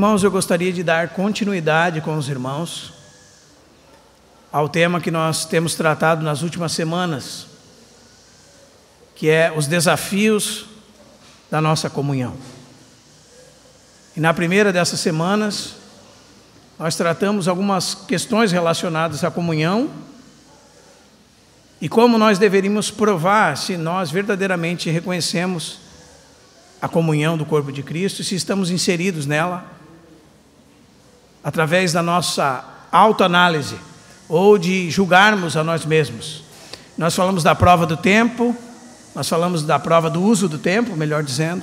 Irmãos, eu gostaria de dar continuidade com os irmãos ao tema que nós temos tratado nas últimas semanas, que é os desafios da nossa comunhão. E na primeira dessas semanas, nós tratamos algumas questões relacionadas à comunhão e como nós deveríamos provar se nós verdadeiramente reconhecemos a comunhão do corpo de Cristo e se estamos inseridos nela através da nossa autoanálise ou de julgarmos a nós mesmos. Nós falamos da prova do tempo, nós falamos da prova do uso do tempo, melhor dizendo,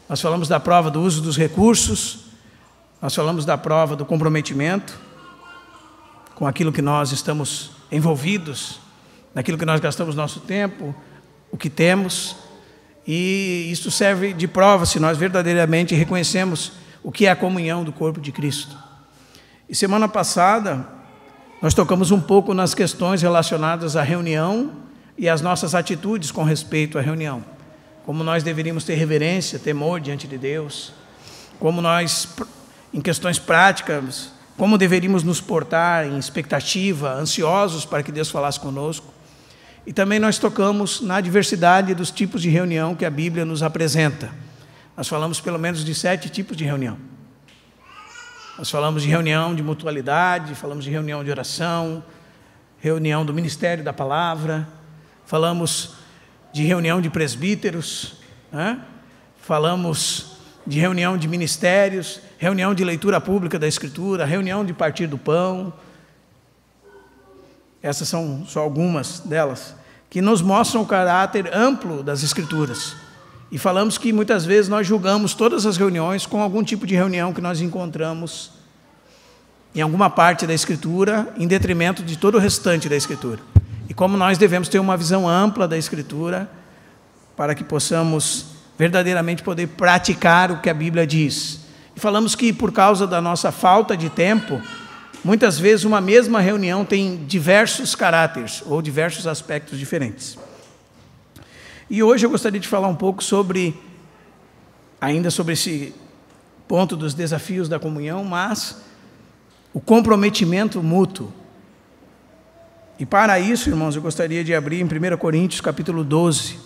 nós falamos da prova do uso dos recursos, nós falamos da prova do comprometimento com aquilo que nós estamos envolvidos, naquilo que nós gastamos nosso tempo, o que temos, e isso serve de prova se nós verdadeiramente reconhecemos o que é a comunhão do corpo de Cristo. E semana passada, nós tocamos um pouco nas questões relacionadas à reunião e às nossas atitudes com respeito à reunião. Como nós deveríamos ter reverência, temor diante de Deus, como nós, em questões práticas, como deveríamos nos portar em expectativa, ansiosos para que Deus falasse conosco. E também nós tocamos na diversidade dos tipos de reunião que a Bíblia nos apresenta. Nós falamos pelo menos de 7 tipos de reunião. Nós falamos de reunião de mutualidade, falamos de reunião de oração, reunião do ministério da palavra, falamos de reunião de presbíteros, falamos de reunião de ministérios, reunião de leitura pública da Escritura, reunião de partir do pão. Essas são só algumas delas, que nos mostram o caráter amplo das Escrituras. E falamos que muitas vezes nós julgamos todas as reuniões com algum tipo de reunião que nós encontramos em alguma parte da Escritura, em detrimento de todo o restante da Escritura. E como nós devemos ter uma visão ampla da Escritura, para que possamos verdadeiramente poder praticar o que a Bíblia diz. E falamos que por causa da nossa falta de tempo, muitas vezes uma mesma reunião tem diversos caráteres, ou diversos aspectos diferentes. E hoje eu gostaria de falar um pouco ainda sobre esse ponto dos desafios da comunhão, mas o comprometimento mútuo. E para isso, irmãos, eu gostaria de abrir em 1 Coríntios capítulo 12.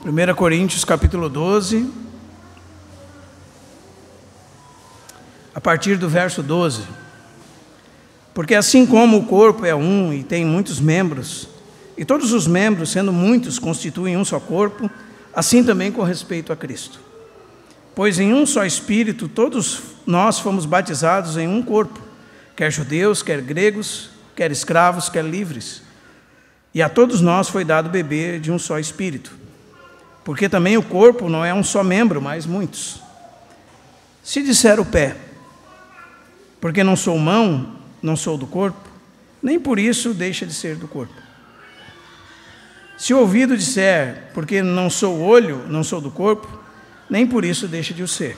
Primeira Coríntios capítulo 12, a partir do verso 12. Porque assim como o corpo é um e tem muitos membros, e todos os membros, sendo muitos, constituem um só corpo, assim também com respeito a Cristo. Pois em um só Espírito todos nós fomos batizados em um corpo, quer judeus, quer gregos, quer escravos, quer livres. E a todos nós foi dado beber de um só Espírito. Porque também o corpo não é um só membro, mas muitos. Se disser o pé, porque não sou mão, não sou do corpo, nem por isso deixa de ser do corpo. Se o ouvido disser, porque não sou olho, não sou do corpo, nem por isso deixa de o ser.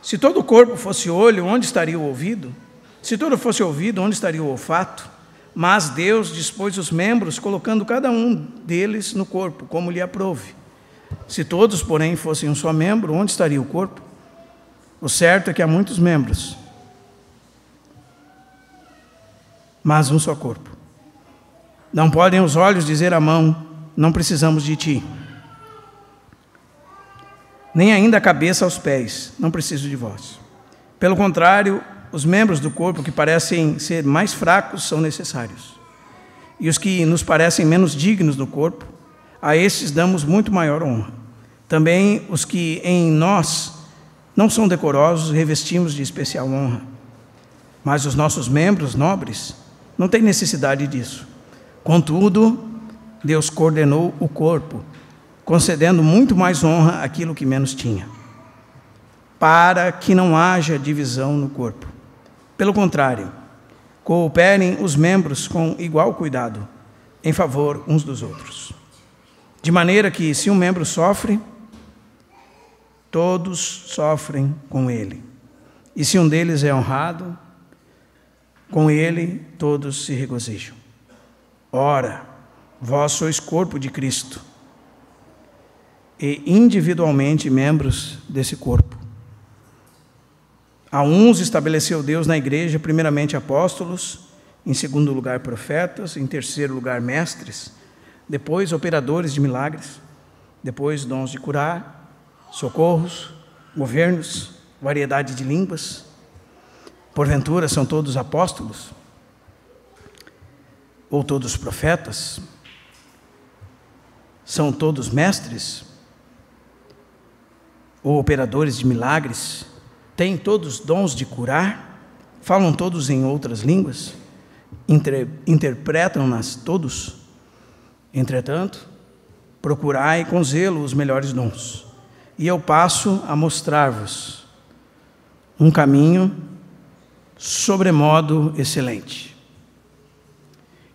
Se todo o corpo fosse olho, onde estaria o ouvido? Se todo fosse ouvido, onde estaria o olfato? Mas Deus dispôs os membros, colocando cada um deles no corpo, como lhe aprouve. Se todos, porém, fossem um só membro, onde estaria o corpo? O certo é que há muitos membros, mas um só corpo. Não podem os olhos dizer à mão, não precisamos de ti. Nem ainda a cabeça aos pés, não preciso de vós. Pelo contrário, os membros do corpo que parecem ser mais fracos são necessários. e os que nos parecem menos dignos do corpo, a esses damos muito maior honra. Também os que em nós não são decorosos revestimos de especial honra. Mas os nossos membros nobres não têm necessidade disso. Contudo, Deus coordenou o corpo, concedendo muito mais honra àquilo que menos tinha, para que não haja divisão no corpo. Pelo contrário, cooperem os membros com igual cuidado, em favor uns dos outros. De maneira que, se um membro sofre, todos sofrem com ele. E se um deles é honrado, com ele todos se regozijam. Ora, vós sois corpo de Cristo, e individualmente membros desse corpo. A uns estabeleceu Deus na igreja, primeiramente apóstolos, em segundo lugar profetas, em terceiro lugar mestres, depois operadores de milagres, depois dons de curar, socorros, governos, variedade de línguas. Porventura são todos apóstolos? Ou todos profetas? São todos mestres? Ou operadores de milagres? Têm todos dons de curar? Falam todos em outras línguas? Interpretam-nas todos? Entretanto, procurai com zelo os melhores dons, e eu passo a mostrar-vos um caminho sobremodo excelente.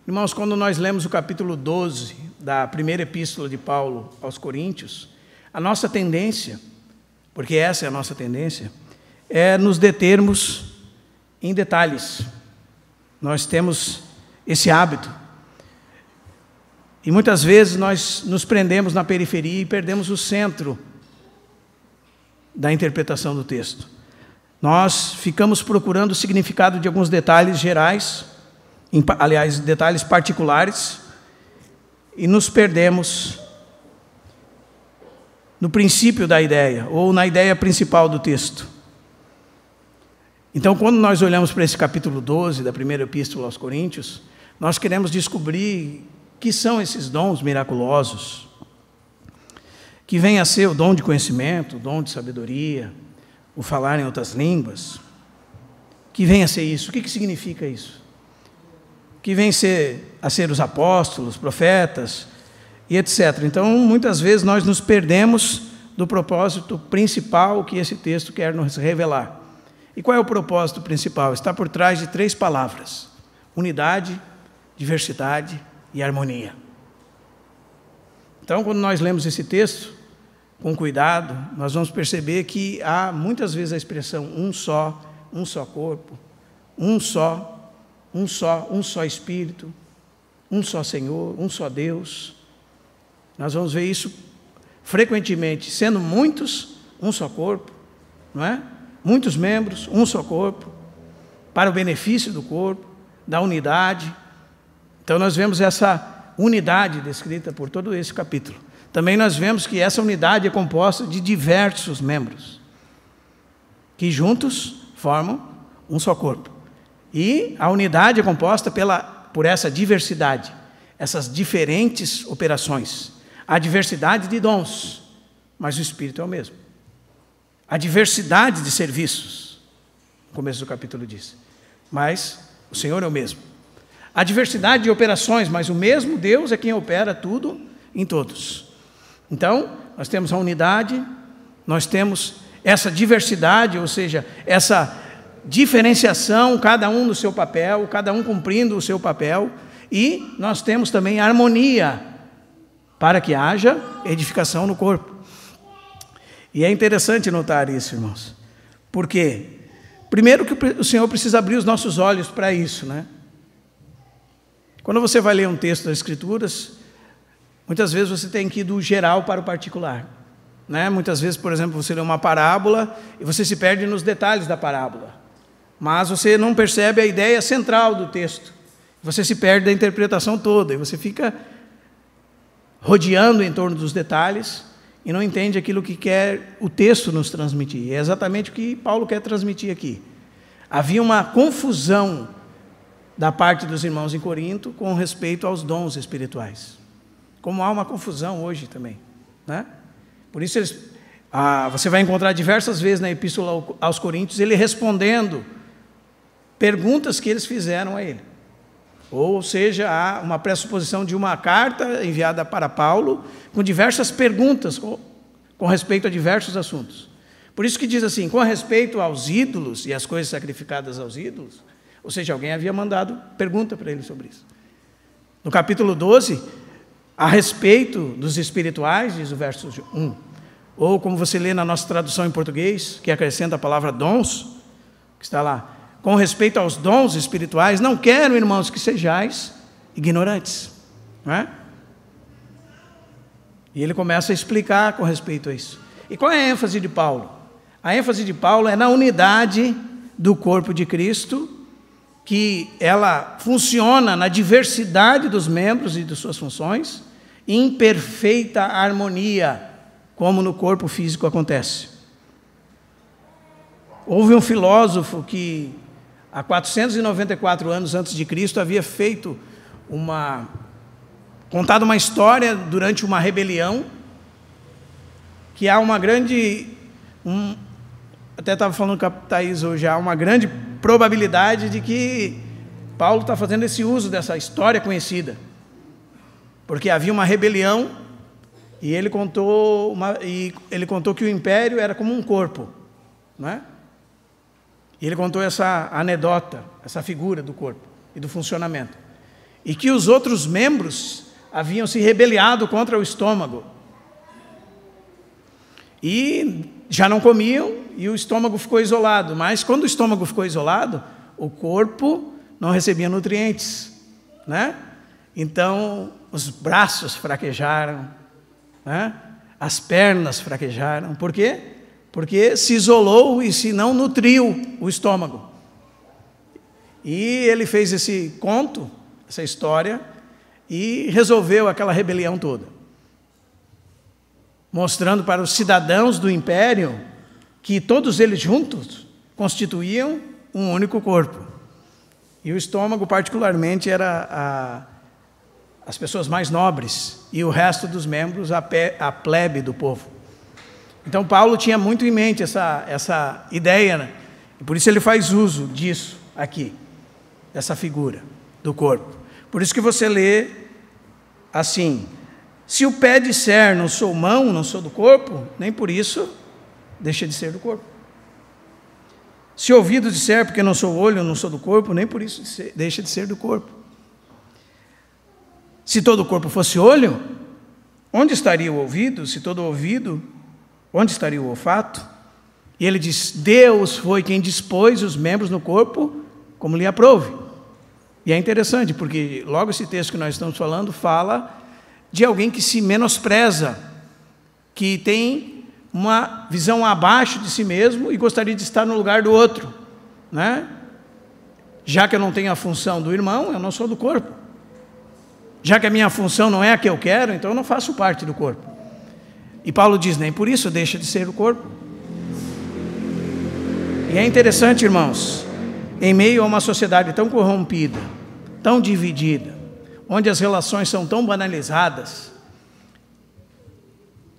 Irmãos, quando nós lemos o capítulo 12 da primeira epístola de Paulo aos Coríntios, a nossa tendência, porque essa é a nossa tendência, é nos determos em detalhes. Nós temos esse hábito. E muitas vezes nós nos prendemos na periferia e perdemos o centro da interpretação do texto. Nós ficamos procurando o significado de alguns detalhes gerais, aliás, detalhes particulares, e nos perdemos no princípio da ideia, ou na ideia principal do texto. Então, quando nós olhamos para esse capítulo 12 da primeira epístola aos Coríntios, nós queremos descobrir que são esses dons miraculosos, que vem a ser o dom de conhecimento, o dom de sabedoria, o falar em outras línguas, que vem a ser isso. O que significa isso? Que vem a ser os apóstolos, profetas e etc. Então, muitas vezes nós nos perdemos do propósito principal que esse texto quer nos revelar. E qual é o propósito principal? Está por trás de 3 palavras: unidade, diversidade e harmonia. Então, quando nós lemos esse texto, com cuidado, nós vamos perceber que há muitas vezes a expressão um só corpo, um só Espírito, um só Senhor, um só Deus. Nós vamos ver isso frequentemente, sendo muitos, um só corpo, não é? Muitos membros, um só corpo, para o benefício do corpo, da unidade. Então nós vemos essa unidade descrita por todo esse capítulo. Também nós vemos que essa unidade é composta de diversos membros, que juntos formam um só corpo. E a unidade é composta por essa diversidade, essas diferentes operações. A diversidade de dons, mas o Espírito é o mesmo. A diversidade de serviços, no começo do capítulo diz, mas o Senhor é o mesmo. A diversidade de operações, mas o mesmo Deus é quem opera tudo em todos. Então, nós temos a unidade, nós temos essa diversidade, ou seja, essa diferenciação, cada um no seu papel, cada um cumprindo o seu papel, e nós temos também a harmonia, para que haja edificação no corpo. E é interessante notar isso, irmãos, porque, primeiro que o Senhor precisa abrir os nossos olhos para isso, né? Quando você vai ler um texto das Escrituras, muitas vezes você tem que ir do geral para o particular, né? Muitas vezes, por exemplo, você lê uma parábola e você se perde nos detalhes da parábola, mas você não percebe a ideia central do texto, você se perde da interpretação toda, e você fica rodeando em torno dos detalhes e não entende aquilo que quer o texto nos transmitir. É exatamente o que Paulo quer transmitir aqui. Havia uma confusão da parte dos irmãos em Corinto com respeito aos dons espirituais. Como há uma confusão hoje também, né? Por isso você vai encontrar diversas vezes na Epístola aos Coríntios ele respondendo perguntas que eles fizeram a ele. Ou seja, há uma pressuposição de uma carta enviada para Paulo com diversas perguntas com respeito a diversos assuntos. Por isso que diz assim, com respeito aos ídolos e às coisas sacrificadas aos ídolos, ou seja, alguém havia mandado pergunta para ele sobre isso. No capítulo 12, a respeito dos espirituais, diz o verso 1, ou como você lê na nossa tradução em português, que acrescenta a palavra dons, que está lá, com respeito aos dons espirituais, não quero, irmãos, que sejais ignorantes. Não é? E ele começa a explicar com respeito a isso. E qual é a ênfase de Paulo? A ênfase de Paulo é na unidade do corpo de Cristo, que ela funciona na diversidade dos membros e de suas funções, em perfeita harmonia, como no corpo físico acontece. Houve um filósofo que, há 494 anos antes de Cristo, havia contado uma história durante uma rebelião, que há uma grande, até estava falando com a Thaís hoje, há uma grande probabilidade de que Paulo está fazendo esse uso dessa história conhecida, porque havia uma rebelião e ele contou que o império era como um corpo, não é? E ele contou essa anedota, essa figura do corpo e do funcionamento, e que os outros membros haviam se rebelado contra o estômago e já não comiam, e o estômago ficou isolado. Mas quando o estômago ficou isolado, o corpo não recebia nutrientes, né? Então os braços fraquejaram, né? As pernas fraquejaram. Por quê? Porque se isolou e se não nutriu o estômago. E ele fez esse conto, essa história, e resolveu aquela rebelião toda, mostrando para os cidadãos do império que todos eles juntos constituíam um único corpo. E o estômago, particularmente, era as pessoas mais nobres, e o resto dos membros, a plebe do povo. Então, Paulo tinha muito em mente essa ideia, né? E por isso ele faz uso disso aqui, dessa figura do corpo. Por isso que você lê assim: se o pé disser, não sou mão, não sou do corpo, nem por isso deixa de ser do corpo. Se o ouvido disser, porque não sou olho, não sou do corpo, nem por isso deixa de ser do corpo. Se todo o corpo fosse olho, onde estaria o ouvido? Se todo o ouvido, onde estaria o olfato? E ele diz: Deus foi quem dispôs os membros no corpo como lhe aprouve. E é interessante, porque logo esse texto que nós estamos falando fala de alguém que se menospreza, que tem uma visão abaixo de si mesmo e gostaria de estar no lugar do outro, né? Já que eu não tenho a função do irmão, eu não sou do corpo. Já que a minha função não é a que eu quero, então eu não faço parte do corpo. E Paulo diz: nem por isso deixa de ser o corpo. E é interessante, irmãos, em meio a uma sociedade tão corrompida, tão dividida, onde as relações são tão banalizadas,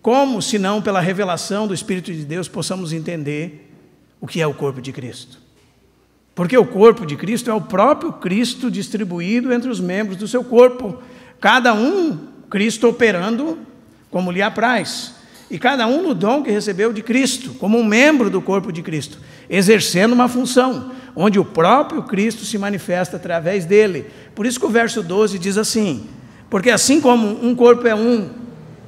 como, se não pela revelação do Espírito de Deus, possamos entender o que é o corpo de Cristo? Porque o corpo de Cristo é o próprio Cristo distribuído entre os membros do seu corpo, cada um, Cristo operando como lhe apraz, e cada um no dom que recebeu de Cristo, como um membro do corpo de Cristo, exercendo uma função, onde o próprio Cristo se manifesta através dele. Por isso que o verso 12 diz assim: porque assim como um corpo é um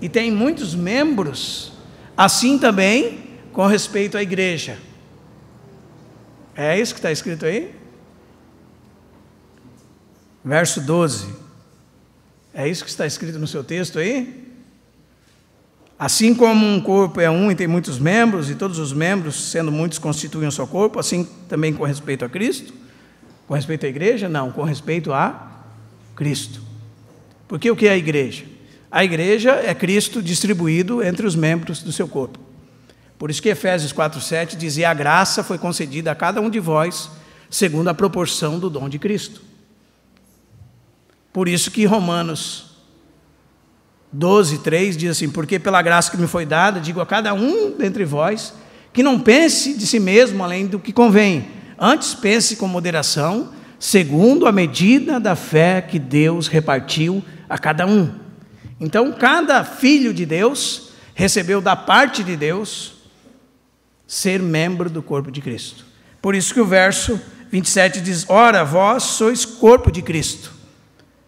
e tem muitos membros, assim também com respeito à igreja. É isso que está escrito aí? Verso 12. É isso que está escrito no seu texto aí? Assim como um corpo é um e tem muitos membros, e todos os membros, sendo muitos, constituem um só corpo, assim também com respeito a Cristo? Com respeito à igreja? Não, com respeito a Cristo. Porque o que é a igreja? A igreja é Cristo distribuído entre os membros do seu corpo. Por isso que Efésios 4,7 dizia: a graça foi concedida a cada um de vós, segundo a proporção do dom de Cristo. Por isso que Romanos 12:3 diz assim: porque pela graça que me foi dada, digo a cada um dentre vós, que não pense de si mesmo além do que convém, antes pense com moderação, segundo a medida da fé que Deus repartiu a cada um. Então, cada filho de Deus recebeu da parte de Deus ser membro do corpo de Cristo. Por isso que o verso 27 diz: ora, vós sois corpo de Cristo,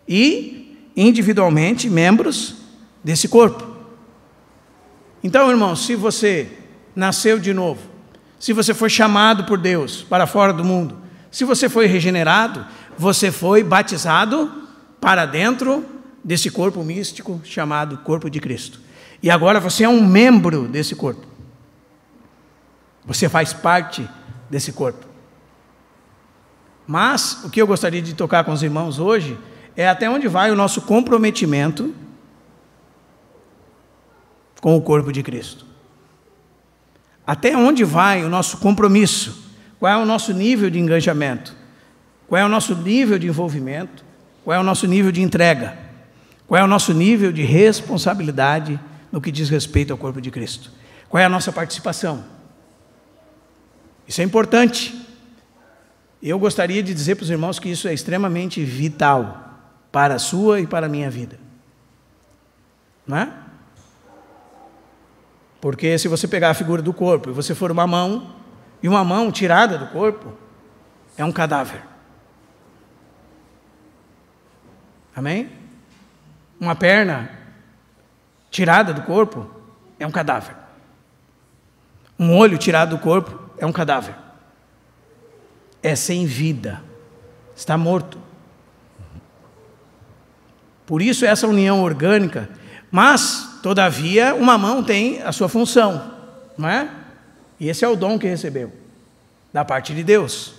e individualmente membros desse corpo. Então, irmãos, se você nasceu de novo, se você foi chamado por Deus para fora do mundo, se você foi regenerado, você foi batizado para dentro desse corpo místico chamado corpo de Cristo. E agora você é um membro desse corpo. Você faz parte desse corpo. Mas o que eu gostaria de tocar com os irmãos hoje é até onde vai o nosso comprometimento com o corpo de Cristo. Até onde vai o nosso compromisso? Qual é o nosso nível de engajamento? Qual é o nosso nível de envolvimento? Qual é o nosso nível de entrega? Qual é o nosso nível de responsabilidade no que diz respeito ao corpo de Cristo? Qual é a nossa participação? Isso é importante. Eu gostaria de dizer para os irmãos que isso é extremamente vital para a sua e para a minha vida. Não é? Porque se você pegar a figura do corpo e você for uma mão, e uma mão tirada do corpo é um cadáver. Amém? Uma perna tirada do corpo é um cadáver. Um olho tirado do corpo é um cadáver. É sem vida. Está morto. Por isso essa união orgânica. Mas, todavia, uma mão tem a sua função, não é? E esse é o dom que recebeu, da parte de Deus.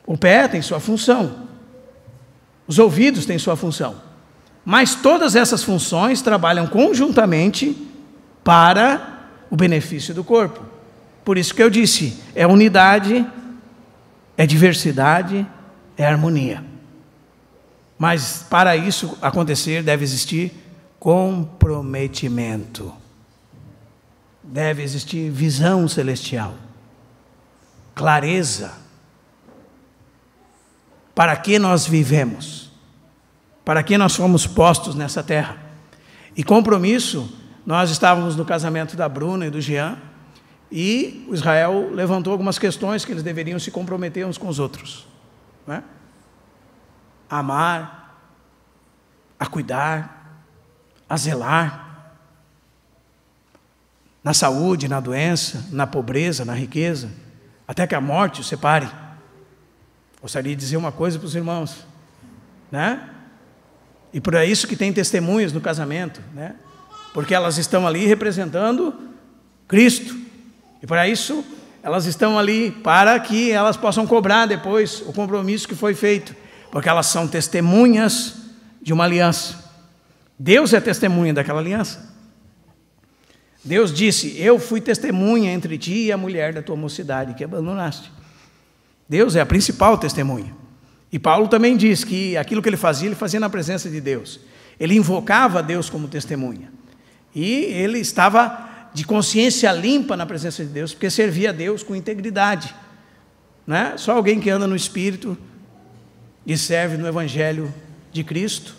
O pé tem sua função. Os ouvidos têm sua função. Mas todas essas funções trabalham conjuntamente para o benefício do corpo. Por isso que eu disse, é unidade, é diversidade, é harmonia. Mas para isso acontecer deve existir comprometimento. Deve existir visão celestial, clareza. Para que nós vivemos? Para que nós fomos postos nessa terra? E compromisso, nós estávamos no casamento da Bruna e do Jean, e o Israel levantou algumas questões que eles deveriam se comprometer uns com os outros, não é? A amar, a cuidar, a zelar, na saúde, na doença, na pobreza, na riqueza, até que a morte os separe. Gostaria de dizer uma coisa para os irmãos, né? E por isso que tem testemunhas no casamento, né? Porque elas estão ali representando Cristo, e para isso elas estão ali para que elas possam cobrar depois o compromisso que foi feito, porque elas são testemunhas de uma aliança. Deus é testemunha daquela aliança. Deus disse: eu fui testemunha entre ti e a mulher da tua mocidade que abandonaste. Deus é a principal testemunha. E Paulo também diz que aquilo que ele fazia na presença de Deus. Ele invocava a Deus como testemunha. E ele estava de consciência limpa na presença de Deus, porque servia a Deus com integridade, né? Só alguém que anda no Espírito e serve no Evangelho de Cristo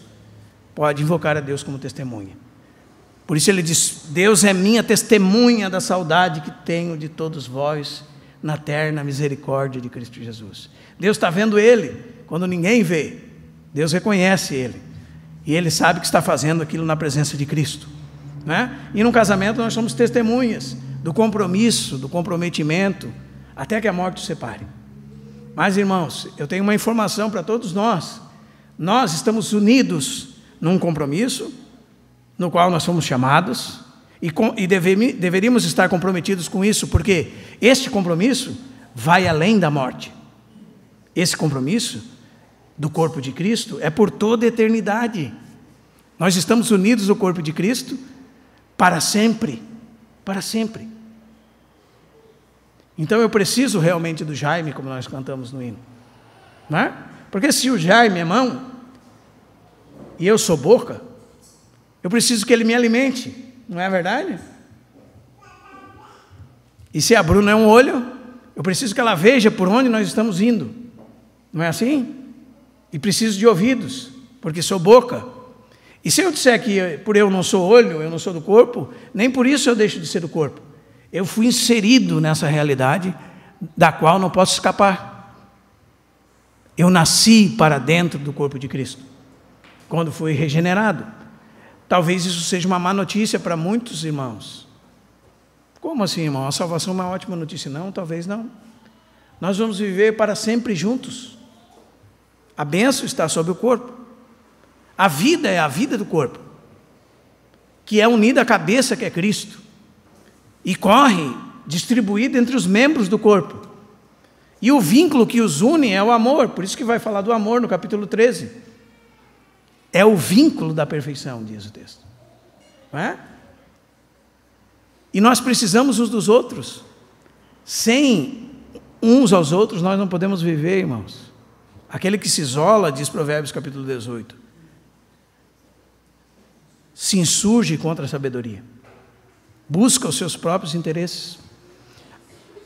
pode invocar a Deus como testemunha. Por isso ele diz: Deus é minha testemunha da saudade que tenho de todos vós na terna misericórdia de Cristo Jesus. Deus está vendo ele quando ninguém vê. Deus reconhece ele, e ele sabe que está fazendo aquilo na presença de Cristo, né? E no casamento nós somos testemunhas do compromisso, do comprometimento, até que a morte os separe. Mas, irmãos, eu tenho uma informação para todos nós. Nós estamos unidos num compromisso no qual nós fomos chamados, e deveríamos estar comprometidos com isso, porque este compromisso vai além da morte. Esse compromisso do corpo de Cristo é por toda a eternidade. Nós estamos unidos no corpo de Cristo para sempre, para sempre. Então eu preciso realmente do Jaime, como nós cantamos no hino, não é? Porque se o Jaime é mão, e eu sou boca, eu preciso que ele me alimente, não é verdade? E se a Bruna é um olho, eu preciso que ela veja por onde nós estamos indo, não é assim? E preciso de ouvidos, porque sou boca. E se eu disser que por eu não sou olho, eu não sou do corpo, nem por isso eu deixo de ser do corpo. Eu fui inserido nessa realidade da qual não posso escapar. Eu nasci para dentro do corpo de Cristo, quando fui regenerado. Talvez isso seja uma má notícia para muitos irmãos. Como assim, irmão? A salvação é uma ótima notícia? Não, talvez não. Nós vamos viver para sempre juntos. A bênção está sobre o corpo. A vida é a vida do corpo, que é unida à cabeça, que é Cristo, e corre distribuída entre os membros do corpo. E o vínculo que os une é o amor, por isso que vai falar do amor no capítulo 13. É o vínculo da perfeição, diz o texto. Não é? E nós precisamos uns dos outros. Sem uns aos outros nós não podemos viver, irmãos. Aquele que se isola, diz Provérbios capítulo 18, se insurge contra a sabedoria, busca os seus próprios interesses.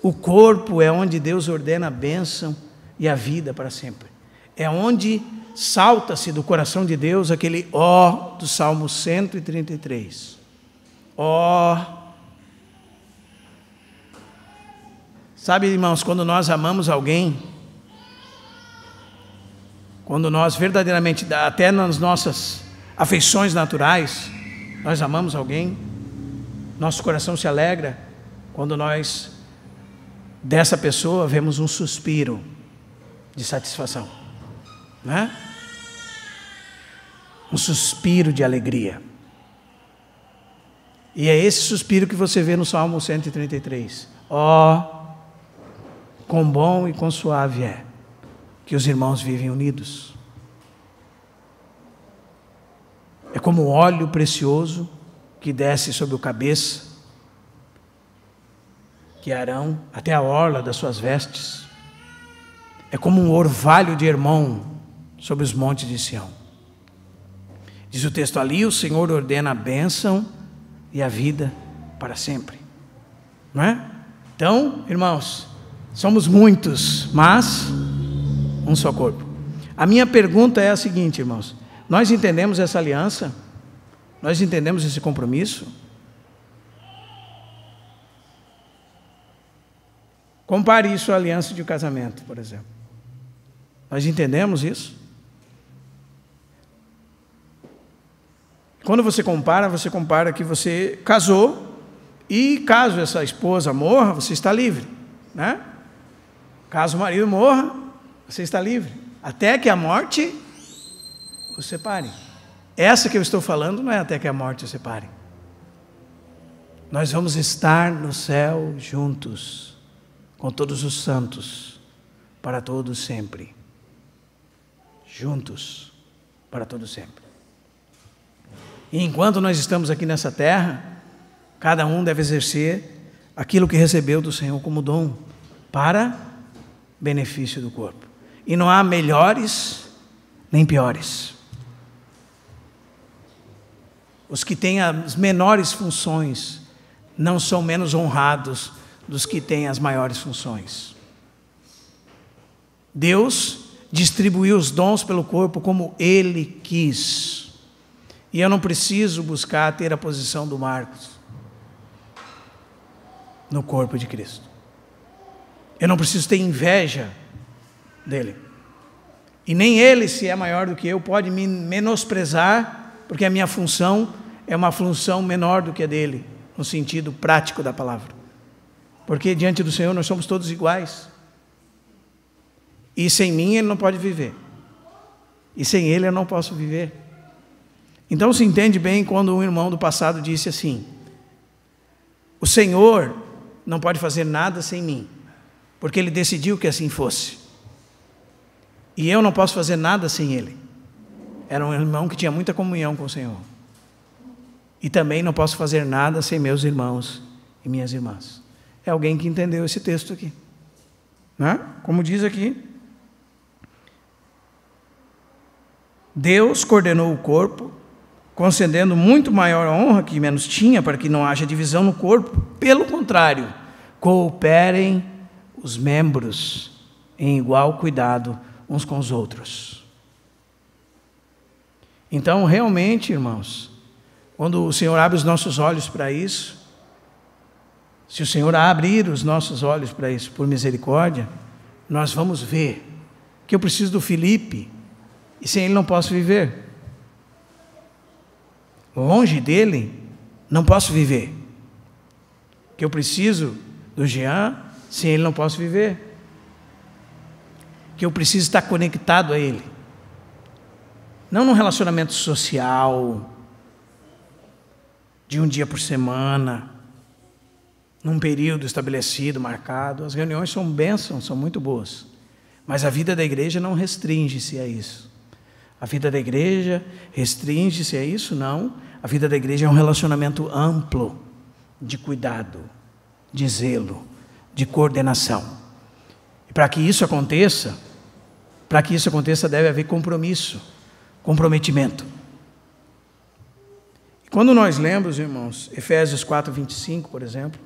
O corpo é onde Deus ordena a bênção e a vida para sempre. É onde salta-se do coração de Deus aquele ó do Salmo 133. Ó. Sabe, irmãos, quando nós amamos alguém, quando nós verdadeiramente, até nas nossas afeições naturais, nós amamos alguém, nosso coração se alegra quando nós, dessa pessoa, vemos um suspiro de satisfação, não é? Um suspiro de alegria. E é esse suspiro que você vê no Salmo 133. Ó, quão bom e quão suave é que os irmãos vivem unidos. É como óleo precioso que desce sobre o cabeça, que Arão, até a orla das suas vestes. É como um orvalho de Hermon sobre os montes de Sião. Diz o texto ali, o Senhor ordena a bênção e a vida para sempre. Não é? Então, irmãos, somos muitos, mas um só corpo. A minha pergunta é a seguinte, irmãos: nós entendemos essa aliança? Nós entendemos esse compromisso? Compare isso à aliança de casamento, por exemplo. Nós entendemos isso? Quando você compara que você casou e caso essa esposa morra, você está livre, né? Caso o marido morra, você está livre, até que a morte os separe. Essa que eu estou falando não é até que a morte os separe. Nós vamos estar no céu juntos, com todos os santos, para todos sempre. Juntos, para todos sempre. E enquanto nós estamos aqui nessa terra, cada um deve exercer aquilo que recebeu do Senhor como dom, para benefício do corpo. E não há melhores nem piores. Os que têm as menores funções não são menos honrados dos que têm as maiores funções. Deus distribuiu os dons pelo corpo como Ele quis. E eu não preciso buscar ter a posição do Marcos no corpo de Cristo. Eu não preciso ter inveja dele. E nem ele, se é maior do que eu, pode me menosprezar, porque a minha função é uma função menor do que a dele, no sentido prático da palavra. Porque diante do Senhor nós somos todos iguais. E sem mim ele não pode viver. E sem ele eu não posso viver. Então se entende bem quando um irmão do passado disse assim: o Senhor não pode fazer nada sem mim, porque Ele decidiu que assim fosse. E eu não posso fazer nada sem Ele. Era um irmão que tinha muita comunhão com o Senhor. E também não posso fazer nada sem meus irmãos e minhas irmãs. É alguém que entendeu esse texto aqui, né? Como diz aqui, Deus coordenou o corpo, concedendo muito maior honra que menos tinha, para que não haja divisão no corpo. Pelo contrário, cooperem os membros em igual cuidado uns com os outros. Então, realmente, irmãos, quando o Senhor abre os nossos olhos para isso, se o Senhor abrir os nossos olhos para isso, por misericórdia, nós vamos ver que eu preciso do Felipe, e sem ele não posso viver. Longe dele, não posso viver. Que eu preciso do Jean, sem ele não posso viver. Que eu preciso estar conectado a ele. Não num relacionamento social, de um dia por semana, num período estabelecido, marcado. As reuniões são bênçãos, são muito boas. Mas a vida da igreja não restringe-se a isso. A vida da igreja restringe-se a isso? Não. A vida da igreja é um relacionamento amplo de cuidado, de zelo, de coordenação. E para que isso aconteça, deve haver compromisso, comprometimento. E quando nós lemos, irmãos, Efésios 4:25, por exemplo,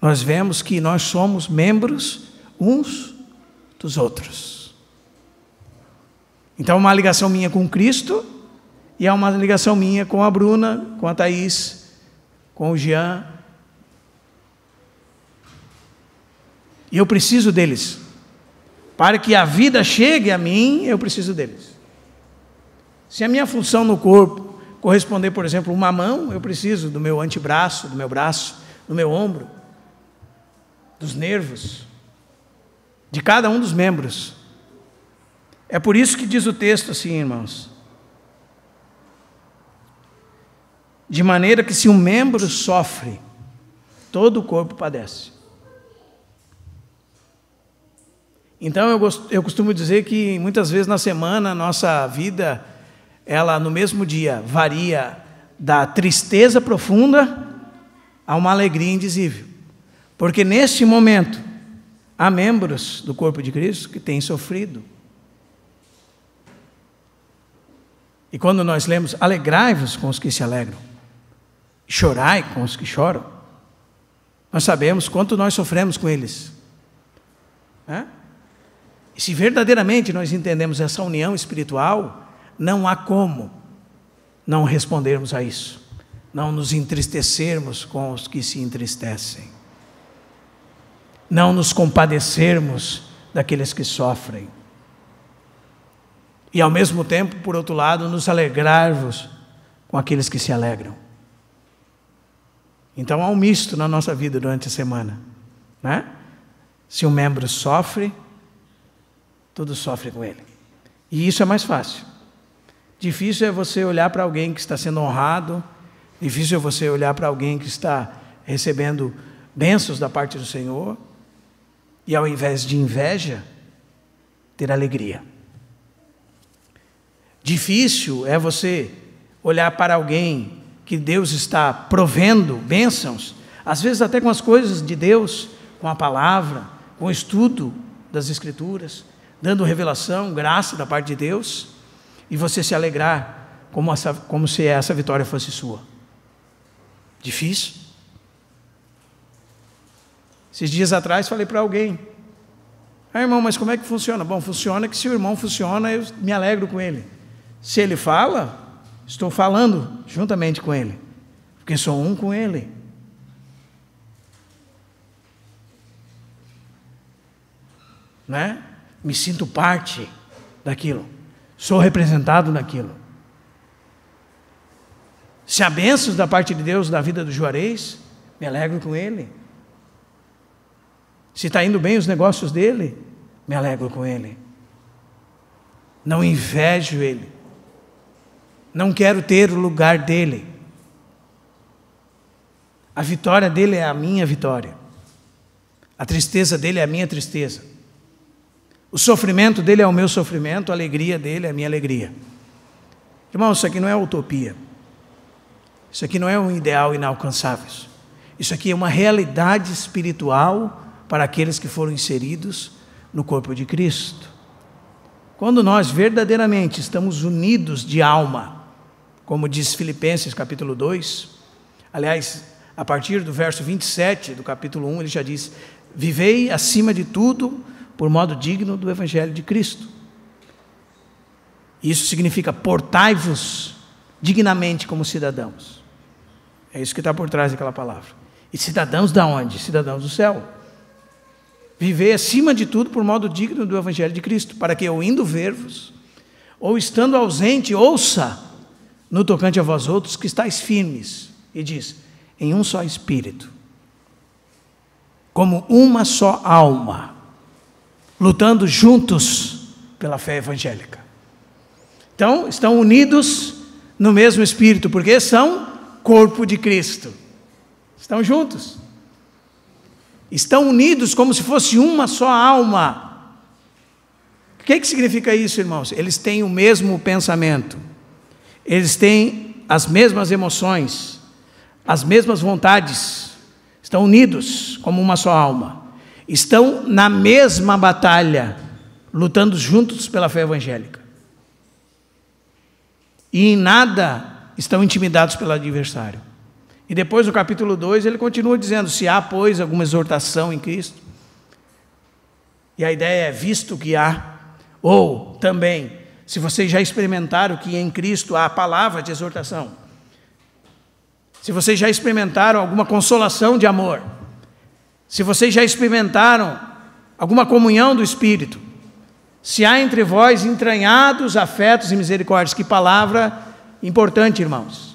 nós vemos que nós somos membros uns dos outros. Então, uma ligação minha com Cristo e há uma ligação minha com a Bruna, com a Thaís, com o Jean. E eu preciso deles. Para que a vida chegue a mim, eu preciso deles. Se a minha função no corpo corresponder, por exemplo, uma mão, eu preciso do meu antebraço, do meu braço, do meu ombro, dos nervos, de cada um dos membros. É por isso que diz o texto assim, irmãos: de maneira que se um membro sofre, todo o corpo padece. Então eu costumo dizer que muitas vezes na semana a nossa vida, ela no mesmo dia varia da tristeza profunda a uma alegria indizível. Porque neste momento há membros do corpo de Cristo que têm sofrido. E quando nós lemos, alegrai-vos com os que se alegram, chorai com os que choram, nós sabemos quanto nós sofremos com eles. E se verdadeiramente nós entendemos essa união espiritual, não há como não respondermos a isso, não nos entristecermos com os que se entristecem, não nos compadecermos daqueles que sofrem. E ao mesmo tempo, por outro lado, nos alegrarmos com aqueles que se alegram. Então há um misto na nossa vida durante a semana, né? Se um membro sofre, tudo sofre com ele. E isso é mais fácil. Difícil é você olhar para alguém que está sendo honrado, difícil é você olhar para alguém que está recebendo bênçãos da parte do Senhor, e ao invés de inveja, ter alegria. Difícil é você olhar para alguém que Deus está provendo bênçãos, às vezes até com as coisas de Deus, com a palavra, com o estudo das Escrituras, dando revelação, graça da parte de Deus, e você se alegrar como se essa vitória fosse sua. Difícil. Esses dias atrás falei para alguém: irmão, mas como é que funciona? Bom, funciona que se o irmão funciona, eu me alegro com ele. Se ele fala, estou falando juntamente com ele, porque sou um com ele. Né? Me sinto parte daquilo, sou representado naquilo. Se há bênçãos da parte de Deus na vida do Juarez, me alegro com ele. Se está indo bem os negócios dele, me alegro com ele. Não invejo ele. Não quero ter o lugar dele. A vitória dele é a minha vitória. A tristeza dele é a minha tristeza. O sofrimento dele é o meu sofrimento, a alegria dele é a minha alegria. Irmão, isso aqui não é utopia. Isso aqui não é um ideal inalcançável. Isso aqui é uma realidade espiritual para aqueles que foram inseridos no corpo de Cristo. Quando nós verdadeiramente estamos unidos de alma, como diz Filipenses capítulo 2, aliás, a partir do verso 27 do capítulo 1, ele já diz: vivei acima de tudo por modo digno do Evangelho de Cristo. Isso significa portai-vos dignamente como cidadãos. É isso que está por trás daquela palavra. E cidadãos da onde? Cidadãos do céu. Viver acima de tudo por modo digno do Evangelho de Cristo, para que eu indo ver-vos, ou estando ausente, ouça no tocante a vós outros que estáis firmes. E diz: em um só Espírito, como uma só alma, lutando juntos pela fé evangélica. Então, estão unidos no mesmo Espírito, porque são corpo de Cristo. Estão juntos. Estão unidos como se fosse uma só alma. O que significa isso, irmãos? Eles têm o mesmo pensamento. Eles têm as mesmas emoções, as mesmas vontades. Estão unidos como uma só alma. Estão na mesma batalha, lutando juntos pela fé evangélica. E em nada estão intimidados pelo adversário. E depois no capítulo 2 ele continua dizendo: se há, pois, alguma exortação em Cristo, e a ideia é visto que há, ou também, se vocês já experimentaram que em Cristo há a palavra de exortação, se vocês já experimentaram alguma consolação de amor, se vocês já experimentaram alguma comunhão do Espírito, se há entre vós entranhados afetos e misericórdias. Que palavra importante, irmãos.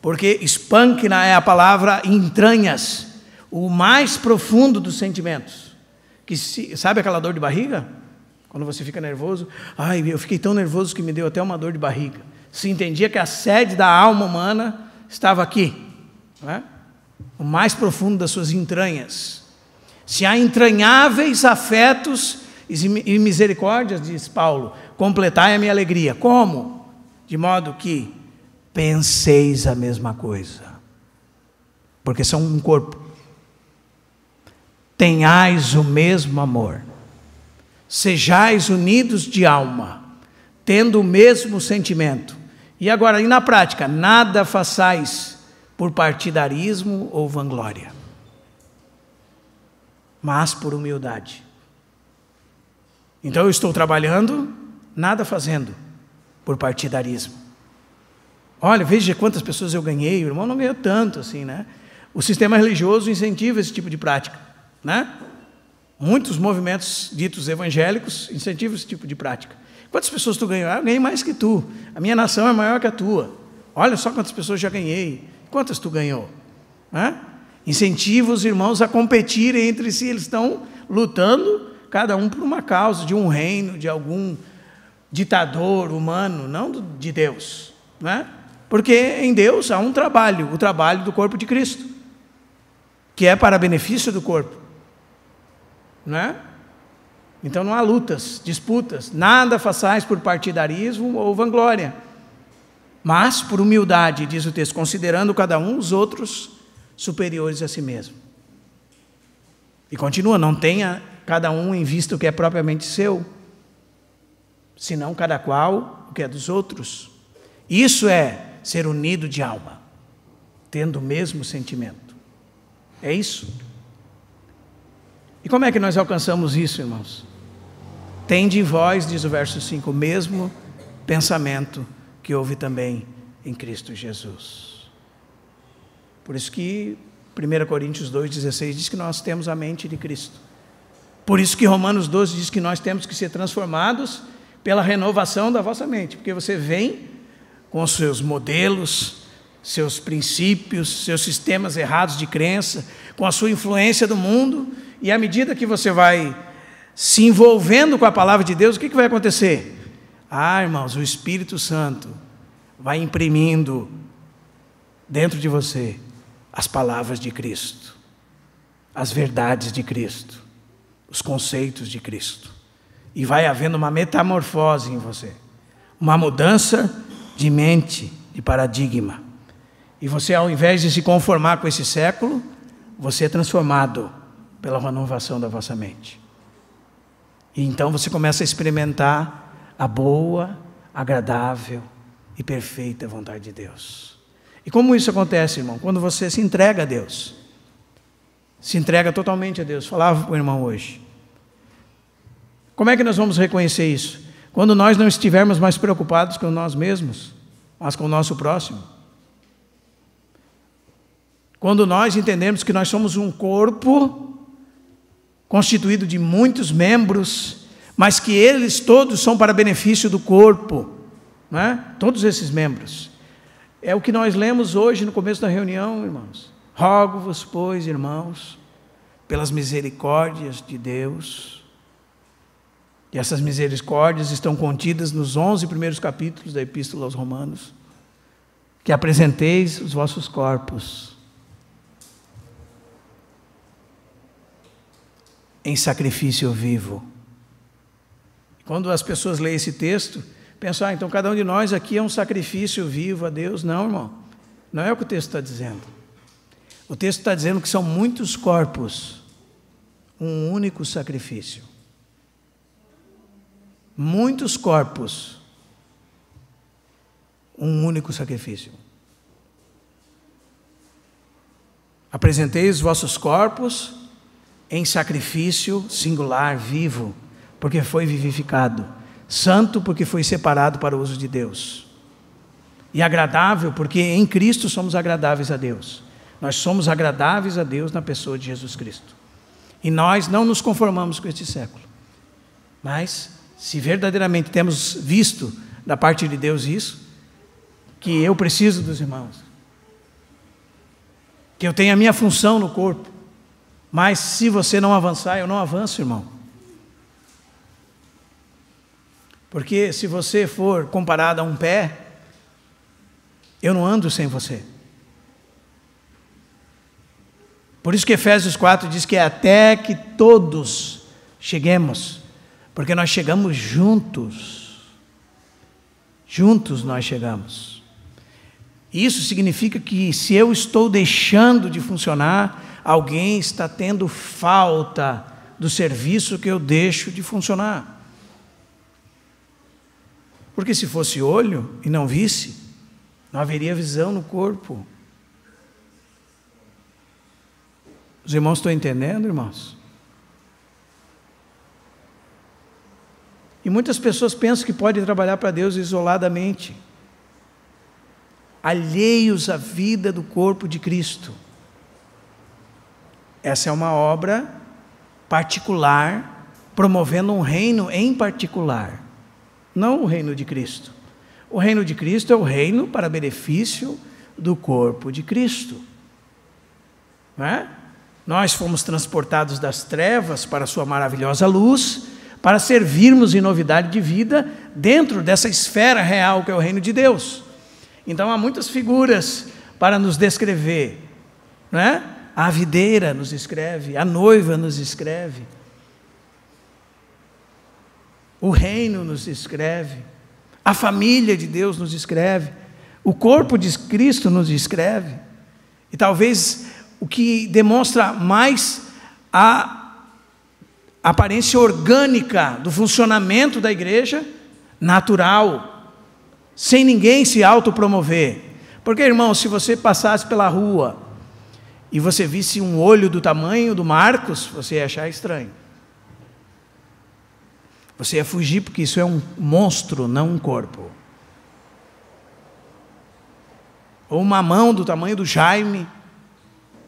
Porque spâncna é a palavra entranhas, o mais profundo dos sentimentos. Sabe aquela dor de barriga? Quando você fica nervoso, eu fiquei tão nervoso que me deu até uma dor de barriga. Se entendia que a sede da alma humana estava aqui, não é? O mais profundo das suas entranhas. Se há entranháveis afetos e misericórdias, diz Paulo, completai a minha alegria. Como? De modo que penseis a mesma coisa, porque são um corpo. Tenhais o mesmo amor, sejais unidos de alma, tendo o mesmo sentimento. E agora, e na prática, nada façais por partidarismo ou vanglória, mas por humildade. Então eu estou trabalhando, nada fazendo por partidarismo. Olha, veja quantas pessoas eu ganhei, o irmão não ganhou tanto assim, né? O sistema religioso incentiva esse tipo de prática, né? Muitos movimentos ditos evangélicos incentivam esse tipo de prática. Quantas pessoas tu ganhou? Eu ganhei mais que tu. A minha nação é maior que a tua. Olha só quantas pessoas já ganhei. Quantas tu ganhou? Né? Incentiva os irmãos a competirem entre si. Eles estão lutando, cada um por uma causa, de um reino, de algum ditador humano, não de Deus, né? Porque em Deus há um trabalho, o trabalho do corpo de Cristo, que é para benefício do corpo, né? Então não há lutas, disputas, nada façais por partidarismo ou vanglória, mas por humildade, diz o texto, considerando cada um os outros superiores a si mesmo. E continua: não tenha cada um em vista o que é propriamente seu, senão cada qual o que é dos outros. Isso é ser unido de alma, tendo o mesmo sentimento. É isso. E como é que nós alcançamos isso, irmãos? Tende em vós, diz o verso 5, o mesmo pensamento que houve também em Cristo Jesus. Por isso que 1 Coríntios 2,16 diz que nós temos a mente de Cristo. Por isso que Romanos 12 diz que nós temos que ser transformados pela renovação da vossa mente, porque você vem com os seus modelos, seus princípios, seus sistemas errados de crença, com a sua influência do mundo, e à medida que você vai se envolvendo com a palavra de Deus, o que vai acontecer? Irmãos, o Espírito Santo vai imprimindo dentro de você as palavras de Cristo, as verdades de Cristo, os conceitos de Cristo, e vai havendo uma metamorfose em você, uma mudança de mente, de paradigma, e você, ao invés de se conformar com esse século, você é transformado pela renovação da vossa mente. E então você começa a experimentar a boa, agradável e perfeita vontade de Deus. E como isso acontece, irmão? Quando você se entrega a Deus. Se entrega totalmente a Deus. Falava para o irmão hoje. Como é que nós vamos reconhecer isso? Quando nós não estivermos mais preocupados com nós mesmos, mas com o nosso próximo. Quando nós entendermos que nós somos um corpo constituído de muitos membros, mas que eles todos são para benefício do corpo, não é? Todos esses membros. É o que nós lemos hoje no começo da reunião, irmãos. Rogo-vos, pois, irmãos, pelas misericórdias de Deus, e essas misericórdias estão contidas nos 11 primeiros capítulos da Epístola aos Romanos, que apresenteis os vossos corpos em sacrifício vivo. Quando as pessoas leem esse texto, pensam, então cada um de nós aqui é um sacrifício vivo a Deus. Não, irmão, não é o que o texto está dizendo. O texto está dizendo que são muitos corpos, um único sacrifício. Muitos corpos, um único sacrifício. Apresentei os vossos corpos em sacrifício singular, vivo, porque foi vivificado. Santo, porque foi separado para o uso de Deus. E agradável, porque em Cristo somos agradáveis a Deus. Nós somos agradáveis a Deus na pessoa de Jesus Cristo. E nós não nos conformamos com este século. Mas, se verdadeiramente temos visto da parte de Deus isso, que eu preciso dos irmãos, que eu tenho a minha função no corpo, mas se você não avançar, eu não avanço, irmão. Porque se você for comparado a um pé, eu não ando sem você. Por isso que Efésios 4 diz que é até que todos cheguemos, porque nós chegamos juntos. Juntos nós chegamos. Isso significa que se eu estou deixando de funcionar, alguém está tendo falta do serviço que eu deixo de funcionar. Porque se fosse olho e não visse, não haveria visão no corpo. Os irmãos estão entendendo, irmãos? E muitas pessoas pensam que podem trabalhar para Deus isoladamente, alheios à vida do corpo de Cristo. Essa é uma obra particular, promovendo um reino em particular, não o reino de Cristo. O reino de Cristo é o reino para benefício do corpo de Cristo. Não é? Nós fomos transportados das trevas para a sua maravilhosa luz, para servirmos em novidade de vida dentro dessa esfera real que é o reino de Deus. Então há muitas figuras para nos descrever, não é? A videira nos escreve, a noiva nos escreve, o reino nos escreve, a família de Deus nos escreve, o corpo de Cristo nos escreve. E talvez o que demonstra mais a aparência orgânica do funcionamento da igreja, natural, sem ninguém se autopromover. Porque, irmão, se você passasse pela rua e você visse um olho do tamanho do Marcos, você ia achar estranho. Você ia fugir, porque isso é um monstro, não um corpo. Ou uma mão do tamanho do Jaime,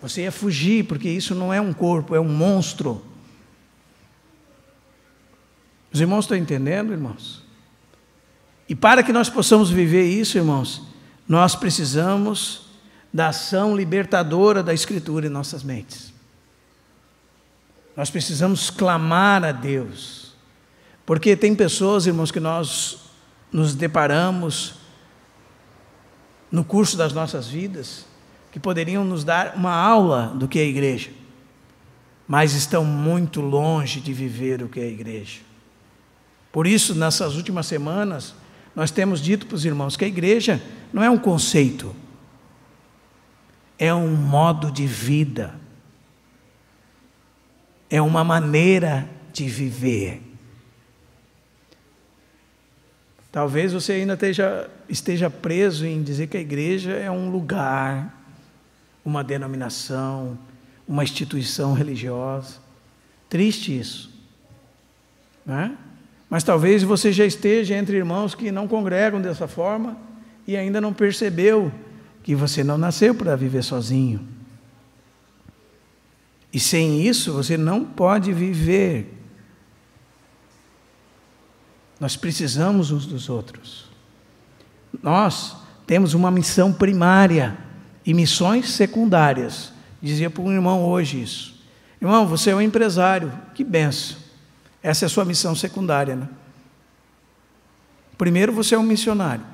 você ia fugir, porque isso não é um corpo, é um monstro. Os irmãos estão entendendo, irmãos? E para que nós possamos viver isso, irmãos, nós precisamos da ação libertadora da Escritura em nossas mentes. Nós precisamos clamar a Deus. Porque tem pessoas, irmãos, que nós nos deparamos no curso das nossas vidas, que poderiam nos dar uma aula do que é a igreja, mas estão muito longe de viver o que é a igreja. Por isso, nessas últimas semanas, nós temos dito para os irmãos que a igreja não é um conceito, é um modo de vida, é uma maneira de viver. Talvez você ainda esteja preso em dizer que a igreja é um lugar, uma denominação, uma instituição religiosa. Triste isso, né? Mas talvez você já esteja entre irmãos que não congregam dessa forma e ainda não percebeu que você não nasceu para viver sozinho. E sem isso você não pode viver. Nós precisamos uns dos outros. Nós temos uma missão primária e missões secundárias. Dizia para um irmão hoje isso. Irmão, você é um empresário, que benção. Essa é a sua missão secundária, né? Primeiro, você é um missionário.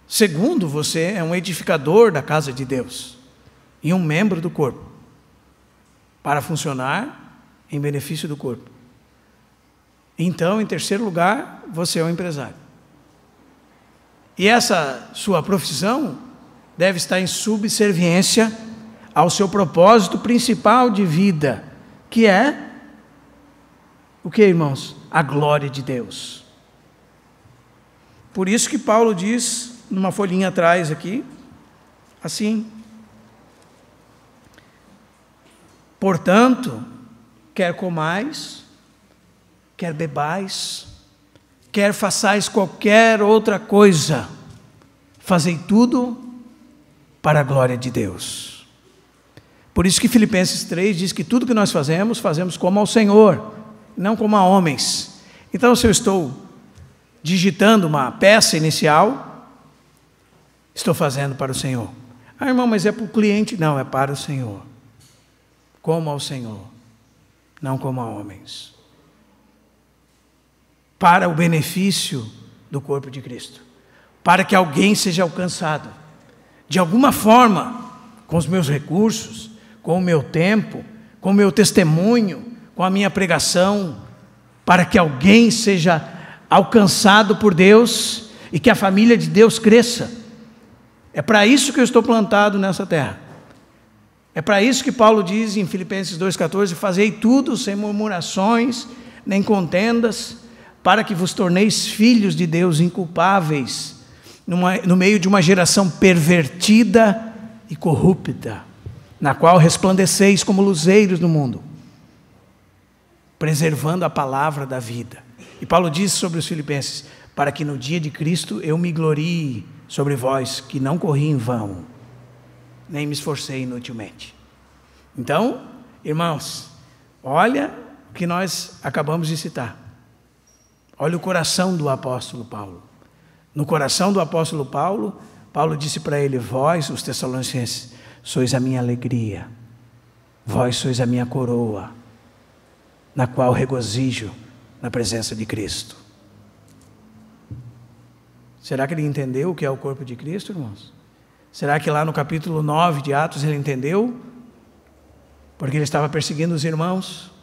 Segundo, você é um edificador da casa de Deus e um membro do corpo, para funcionar em benefício do corpo. Então, em terceiro lugar, você é um empresário. E essa sua profissão deve estar em subserviência ao seu propósito principal de vida, que é o que, irmãos? A glória de Deus. Por isso que Paulo diz, numa folhinha atrás aqui, assim: portanto, quer comais, quer bebais, quer façais qualquer outra coisa, fazei tudo para a glória de Deus. Por isso que Filipenses 3 diz que tudo que nós fazemos, fazemos como ao Senhor, não como a homens. Então, se eu estou digitando uma peça inicial, estou fazendo para o Senhor. Ah, irmão, mas é para o cliente? Não, é para o Senhor. Como ao Senhor, não como a homens. Para o benefício do corpo de Cristo. Para que alguém seja alcançado. De alguma forma, com os meus recursos, com o meu tempo, com o meu testemunho, com a minha pregação, para que alguém seja alcançado por Deus e que a família de Deus cresça. É para isso que eu estou plantado nessa terra. É para isso que Paulo diz em Filipenses 2,14: fazei tudo sem murmurações, nem contendas, para que vos torneis filhos de Deus inculpáveis, no meio de uma geração pervertida e corrupta, na qual resplandeceis como luzeiros no mundo, preservando a palavra da vida. E Paulo diz sobre os filipenses: para que no dia de Cristo eu me glorie sobre vós, que não corri em vão, nem me esforcei inutilmente. Então, irmãos, olha o que nós acabamos de citar. Olha o coração do apóstolo Paulo. No coração do apóstolo Paulo, Paulo disse para ele: vós, os Tessalonicenses, sois a minha alegria, vós sois a minha coroa, na qual regozijo na presença de Cristo. Será que ele entendeu o que é o corpo de Cristo, irmãos? Será que lá no capítulo 9 de Atos ele entendeu? Porque ele estava perseguindo os irmãos.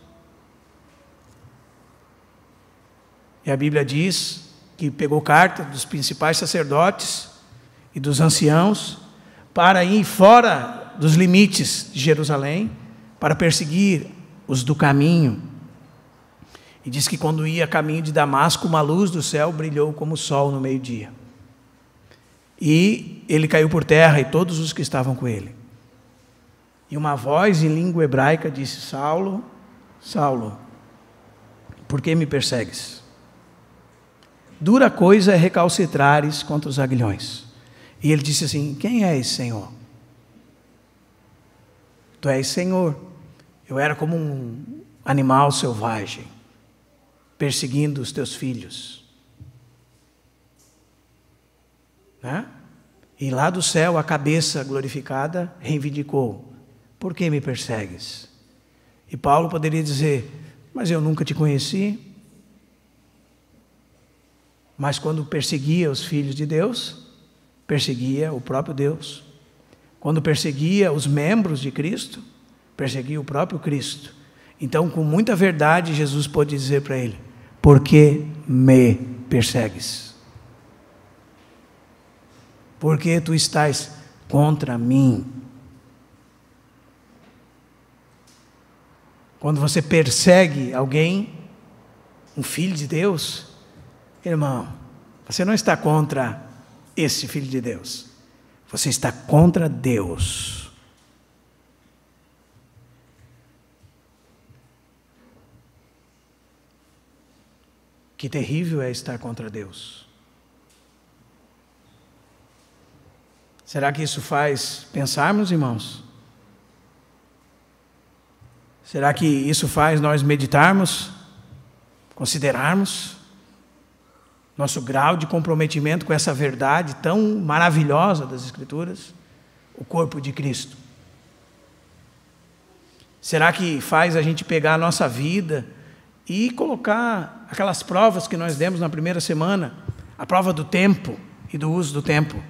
E a Bíblia diz que pegou carta dos principais sacerdotes e dos anciãos para ir fora dos limites de Jerusalém, para perseguir os do caminho. E diz que quando ia a caminho de Damasco, uma luz do céu brilhou como o sol no meio-dia. E ele caiu por terra e todos os que estavam com ele. E uma voz em língua hebraica disse: Saulo, Saulo, por que me persegues? Dura coisa é recalcitrares contra os aguilhões. E ele disse assim: quem és, Senhor? Tu és Senhor. Eu era como um animal selvagem, perseguindo os teus filhos. Né? E lá do céu a cabeça glorificada reivindicou: por que me persegues? E Paulo poderia dizer: mas eu nunca te conheci. Mas quando perseguia os filhos de Deus, perseguia o próprio Deus. Quando perseguia os membros de Cristo, perseguia o próprio Cristo. Então, com muita verdade, Jesus pôde dizer para ele: por que me persegues? Porque tu estás contra mim. Quando você persegue alguém, um filho de Deus, irmão, você não está contra esse filho de Deus, você está contra Deus. Que terrível é estar contra Deus. Será que isso faz pensarmos, irmãos? Será que isso faz nós meditarmos, considerarmos nosso grau de comprometimento com essa verdade tão maravilhosa das Escrituras, o corpo de Cristo? Será que faz a gente pegar a nossa vida e colocar aquelas provas que nós demos na primeira semana, a prova do tempo e do uso do tempo,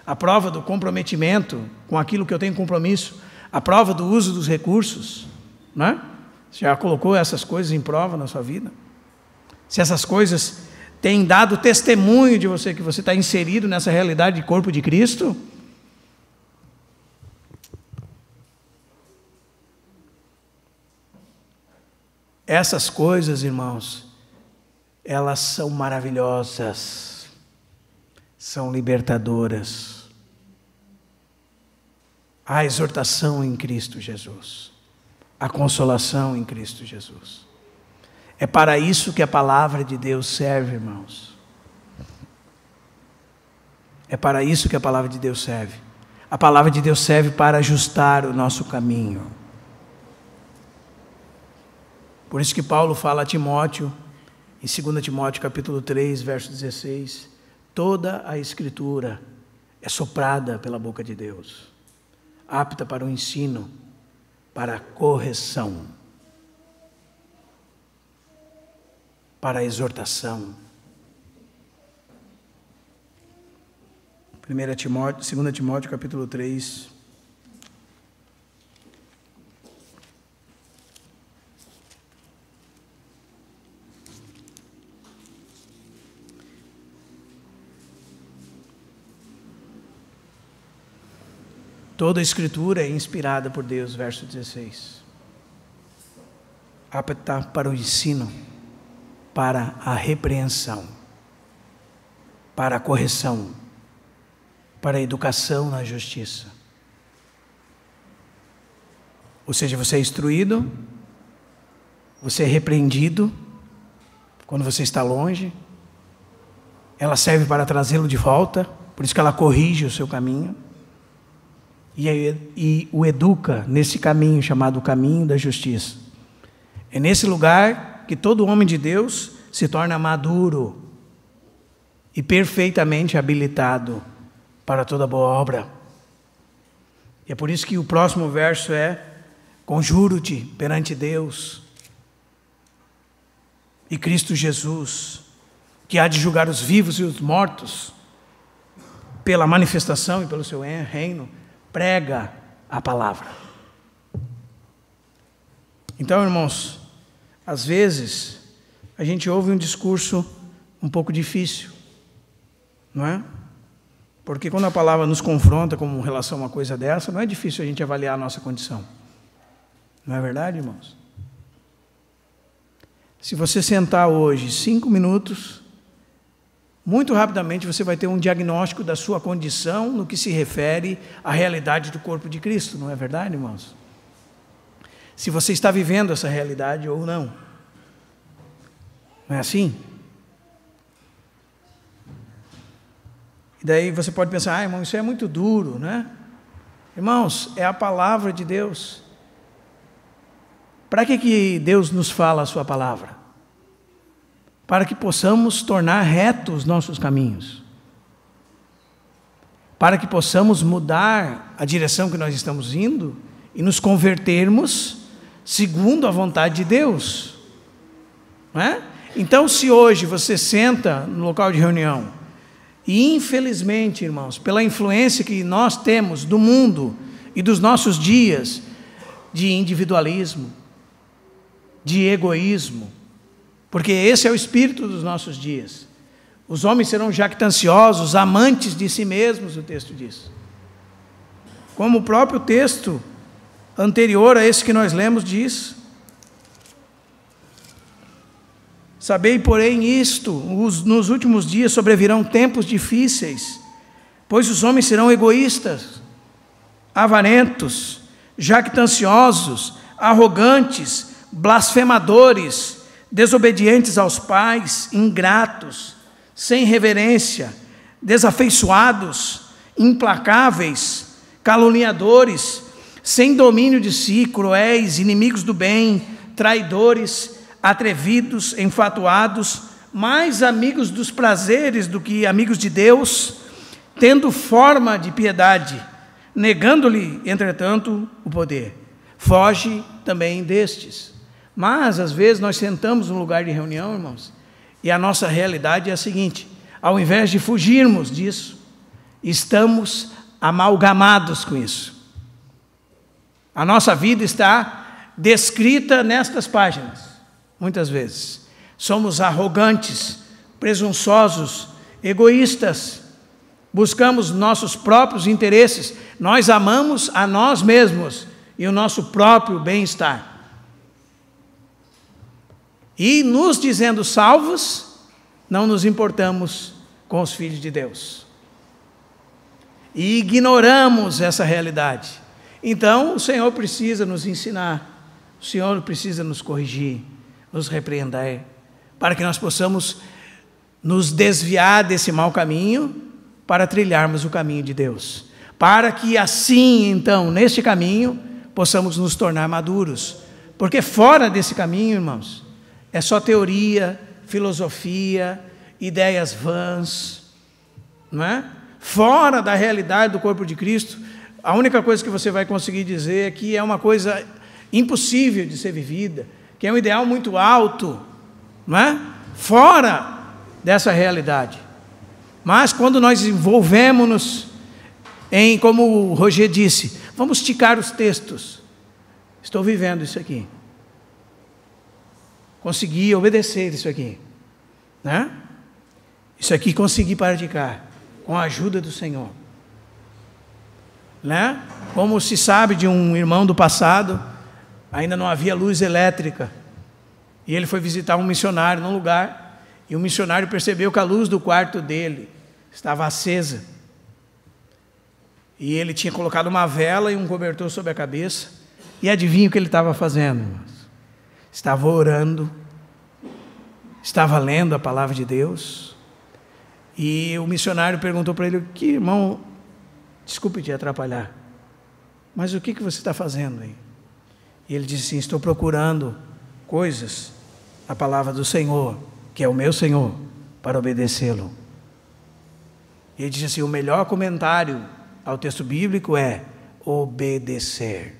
a prova do comprometimento com aquilo que eu tenho compromisso, a prova do uso dos recursos, não é? Você já colocou essas coisas em prova na sua vida? Se essas coisas têm dado testemunho de você, que você está inserido nessa realidade de corpo de Cristo? Essas coisas, irmãos, elas são maravilhosas, são libertadoras. A exortação em Cristo Jesus, a consolação em Cristo Jesus. É para isso que a palavra de Deus serve, irmãos. É para isso que a palavra de Deus serve. A palavra de Deus serve para ajustar o nosso caminho. Por isso que Paulo fala a Timóteo, em 2 Timóteo capítulo 3, verso 16, toda a Escritura é soprada pela boca de Deus, apta para o ensino, para a correção, para a exortação. 2 Timóteo capítulo 3, toda a Escritura é inspirada por Deus, verso 16. Apta para o ensino, para a repreensão, para a correção, para a educação na justiça. Ou seja, você é instruído, você é repreendido quando você está longe, ela serve para trazê-lo de volta, por isso que ela corrige o seu caminho. E o educa nesse caminho chamado o caminho da justiça. É nesse lugar que todo homem de Deus se torna maduro e perfeitamente habilitado para toda boa obra. E é por isso que o próximo verso é: conjuro-te perante Deus e Cristo Jesus, que há de julgar os vivos e os mortos pela manifestação e pelo seu reino. Prega a palavra. Então, irmãos, às vezes a gente ouve um discurso um pouco difícil, não é? Porque quando a palavra nos confronta com relação a uma coisa dessa, não é difícil a gente avaliar a nossa condição. Não é verdade, irmãos? Se você sentar hoje 5 minutos, muito rapidamente você vai ter um diagnóstico da sua condição no que se refere à realidade do corpo de Cristo, não é verdade, irmãos? Se você está vivendo essa realidade ou não. Não é assim? E daí você pode pensar: irmão, isso é muito duro, né? Irmãos, é a palavra de Deus. Para que Deus nos fala a sua palavra? Para que possamos tornar retos nossos caminhos, para que possamos mudar a direção que nós estamos indo e nos convertermos segundo a vontade de Deus, não é? Então, se hoje você senta no local de reunião e, infelizmente, irmãos, pela influência que nós temos do mundo e dos nossos dias, de individualismo, de egoísmo, porque esse é o espírito dos nossos dias. Os homens serão jactanciosos, amantes de si mesmos, o texto diz. Como o próprio texto anterior a esse que nós lemos diz. Sabei, porém, isto: nos últimos dias sobrevirão tempos difíceis, pois os homens serão egoístas, avarentos, jactanciosos, arrogantes, blasfemadores, desobedientes aos pais, ingratos, sem reverência, desafeiçoados, implacáveis, caluniadores, sem domínio de si, cruéis, inimigos do bem, traidores, atrevidos, enfatuados, mais amigos dos prazeres do que amigos de Deus, tendo forma de piedade, negando-lhe, entretanto, o poder. Foge também destes. Mas, às vezes, nós sentamos num lugar de reunião, irmãos, e a nossa realidade é a seguinte: ao invés de fugirmos disso, estamos amalgamados com isso. A nossa vida está descrita nestas páginas, muitas vezes. Somos arrogantes, presunçosos, egoístas, buscamos nossos próprios interesses, nós amamos a nós mesmos e o nosso próprio bem-estar. E nos dizendo salvos, não nos importamos com os filhos de Deus. E ignoramos essa realidade. Então, o Senhor precisa nos ensinar, o Senhor precisa nos corrigir, nos repreender, para que nós possamos nos desviar desse mau caminho, para trilharmos o caminho de Deus. Para que assim, então, neste caminho, possamos nos tornar maduros. Porque fora desse caminho, irmãos, é só teoria, filosofia, ideias vãs, não é? Fora da realidade do corpo de Cristo, a única coisa que você vai conseguir dizer é que é uma coisa impossível de ser vivida, que é um ideal muito alto, não é? Fora dessa realidade. Mas quando nós envolvemos-nos em, como o Roger disse, vamos esticar os textos. Estou vivendo isso aqui. Consegui obedecer isso aqui, né? Isso aqui consegui praticar, com a ajuda do Senhor, né? Como se sabe de um irmão do passado, ainda não havia luz elétrica, e ele foi visitar um missionário num lugar, e o missionário percebeu que a luz do quarto dele estava acesa, e ele tinha colocado uma vela e um cobertor sobre a cabeça, e adivinha o que ele estava fazendo, irmãos? Estava orando, estava lendo a palavra de Deus, e o missionário perguntou para ele: que irmão, desculpe te atrapalhar, mas o que você está fazendo aí? E ele disse assim: estou procurando coisas, a palavra do Senhor, que é o meu Senhor, para obedecê-lo. E ele disse assim: o melhor comentário ao texto bíblico é obedecer,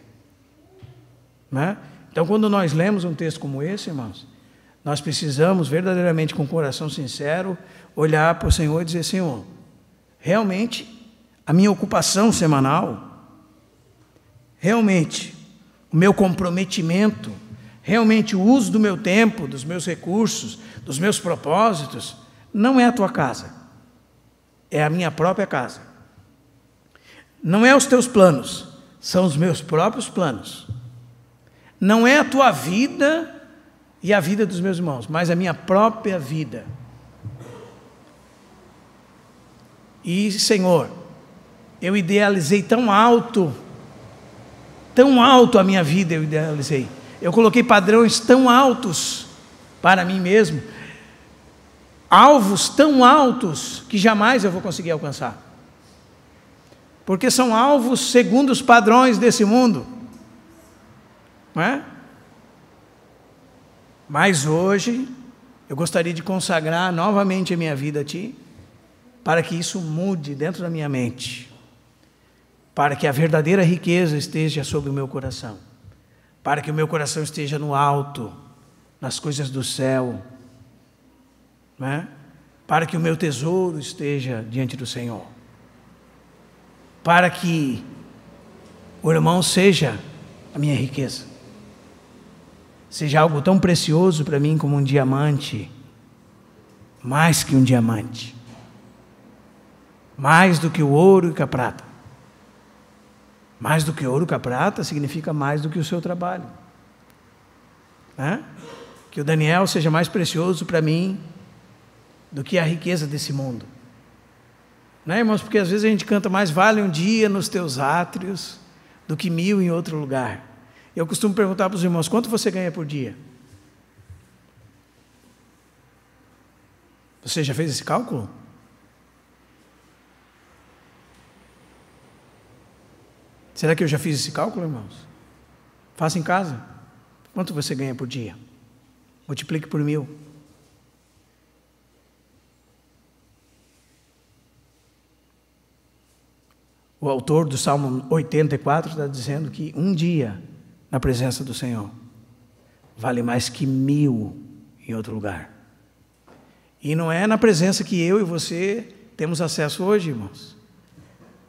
né? Então, quando nós lemos um texto como esse, irmãos, nós precisamos verdadeiramente, com o coração sincero, olhar para o Senhor e dizer: Senhor, realmente, a minha ocupação semanal, realmente, o meu comprometimento, realmente o uso do meu tempo, dos meus recursos, dos meus propósitos, não é a tua casa, é a minha própria casa. Não é os teus planos, são os meus próprios planos. Não é a tua vida e a vida dos meus irmãos, mas a minha própria vida. E, Senhor, eu idealizei tão alto a minha vida eu idealizei. Eu coloquei padrões tão altos para mim mesmo, alvos tão altos que jamais eu vou conseguir alcançar. Porque são alvos segundo os padrões desse mundo. Não é? Mas hoje eu gostaria de consagrar novamente a minha vida a Ti, para que isso mude dentro da minha mente, para que a verdadeira riqueza esteja sobre o meu coração, para que o meu coração esteja no alto, nas coisas do céu, não é? Para que o meu tesouro esteja diante do Senhor, para que o irmão seja a minha riqueza, seja algo tão precioso para mim como um diamante, mais que um diamante, mais do que o ouro e a prata. Mais do que ouro e a prata significa mais do que o seu trabalho, né? Que o Daniel seja mais precioso para mim do que a riqueza desse mundo. Não é, irmãos? Porque às vezes a gente canta mais vale um dia nos teus átrios do que 1000 em outro lugar. Eu costumo perguntar para os irmãos, quanto você ganha por dia? Você já fez esse cálculo? Será que eu já fiz esse cálculo, irmãos? Faça em casa. Quanto você ganha por dia? Multiplique por 1000. O autor do Salmo 84 está dizendo que um dia na presença do Senhor vale mais que 1000 em outro lugar. E não é na presença que eu e você temos acesso hoje, irmãos.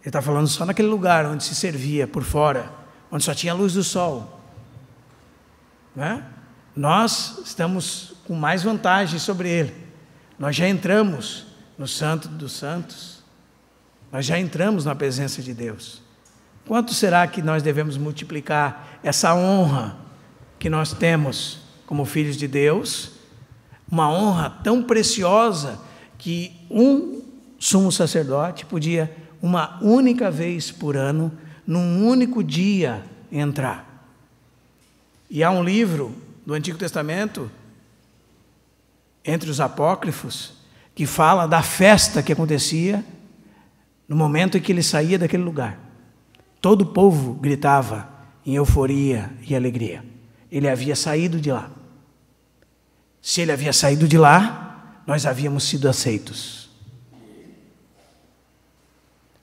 Ele está falando só naquele lugar onde se servia por fora, onde só tinha a luz do sol. Não é? Nós estamos com mais vantagem sobre ele. Nós já entramos no Santo dos Santos. Nós já entramos na presença de Deus. Quanto será que nós devemos multiplicar essa honra que nós temos como filhos de Deus? Uma honra tão preciosa que um sumo sacerdote podia, uma única vez por ano, num único dia, entrar. E há um livro do Antigo Testamento, entre os apócrifos, que fala da festa que acontecia no momento em que ele saía daquele lugar. Todo o povo gritava em euforia e alegria. Ele havia saído de lá. Se ele havia saído de lá, nós havíamos sido aceitos.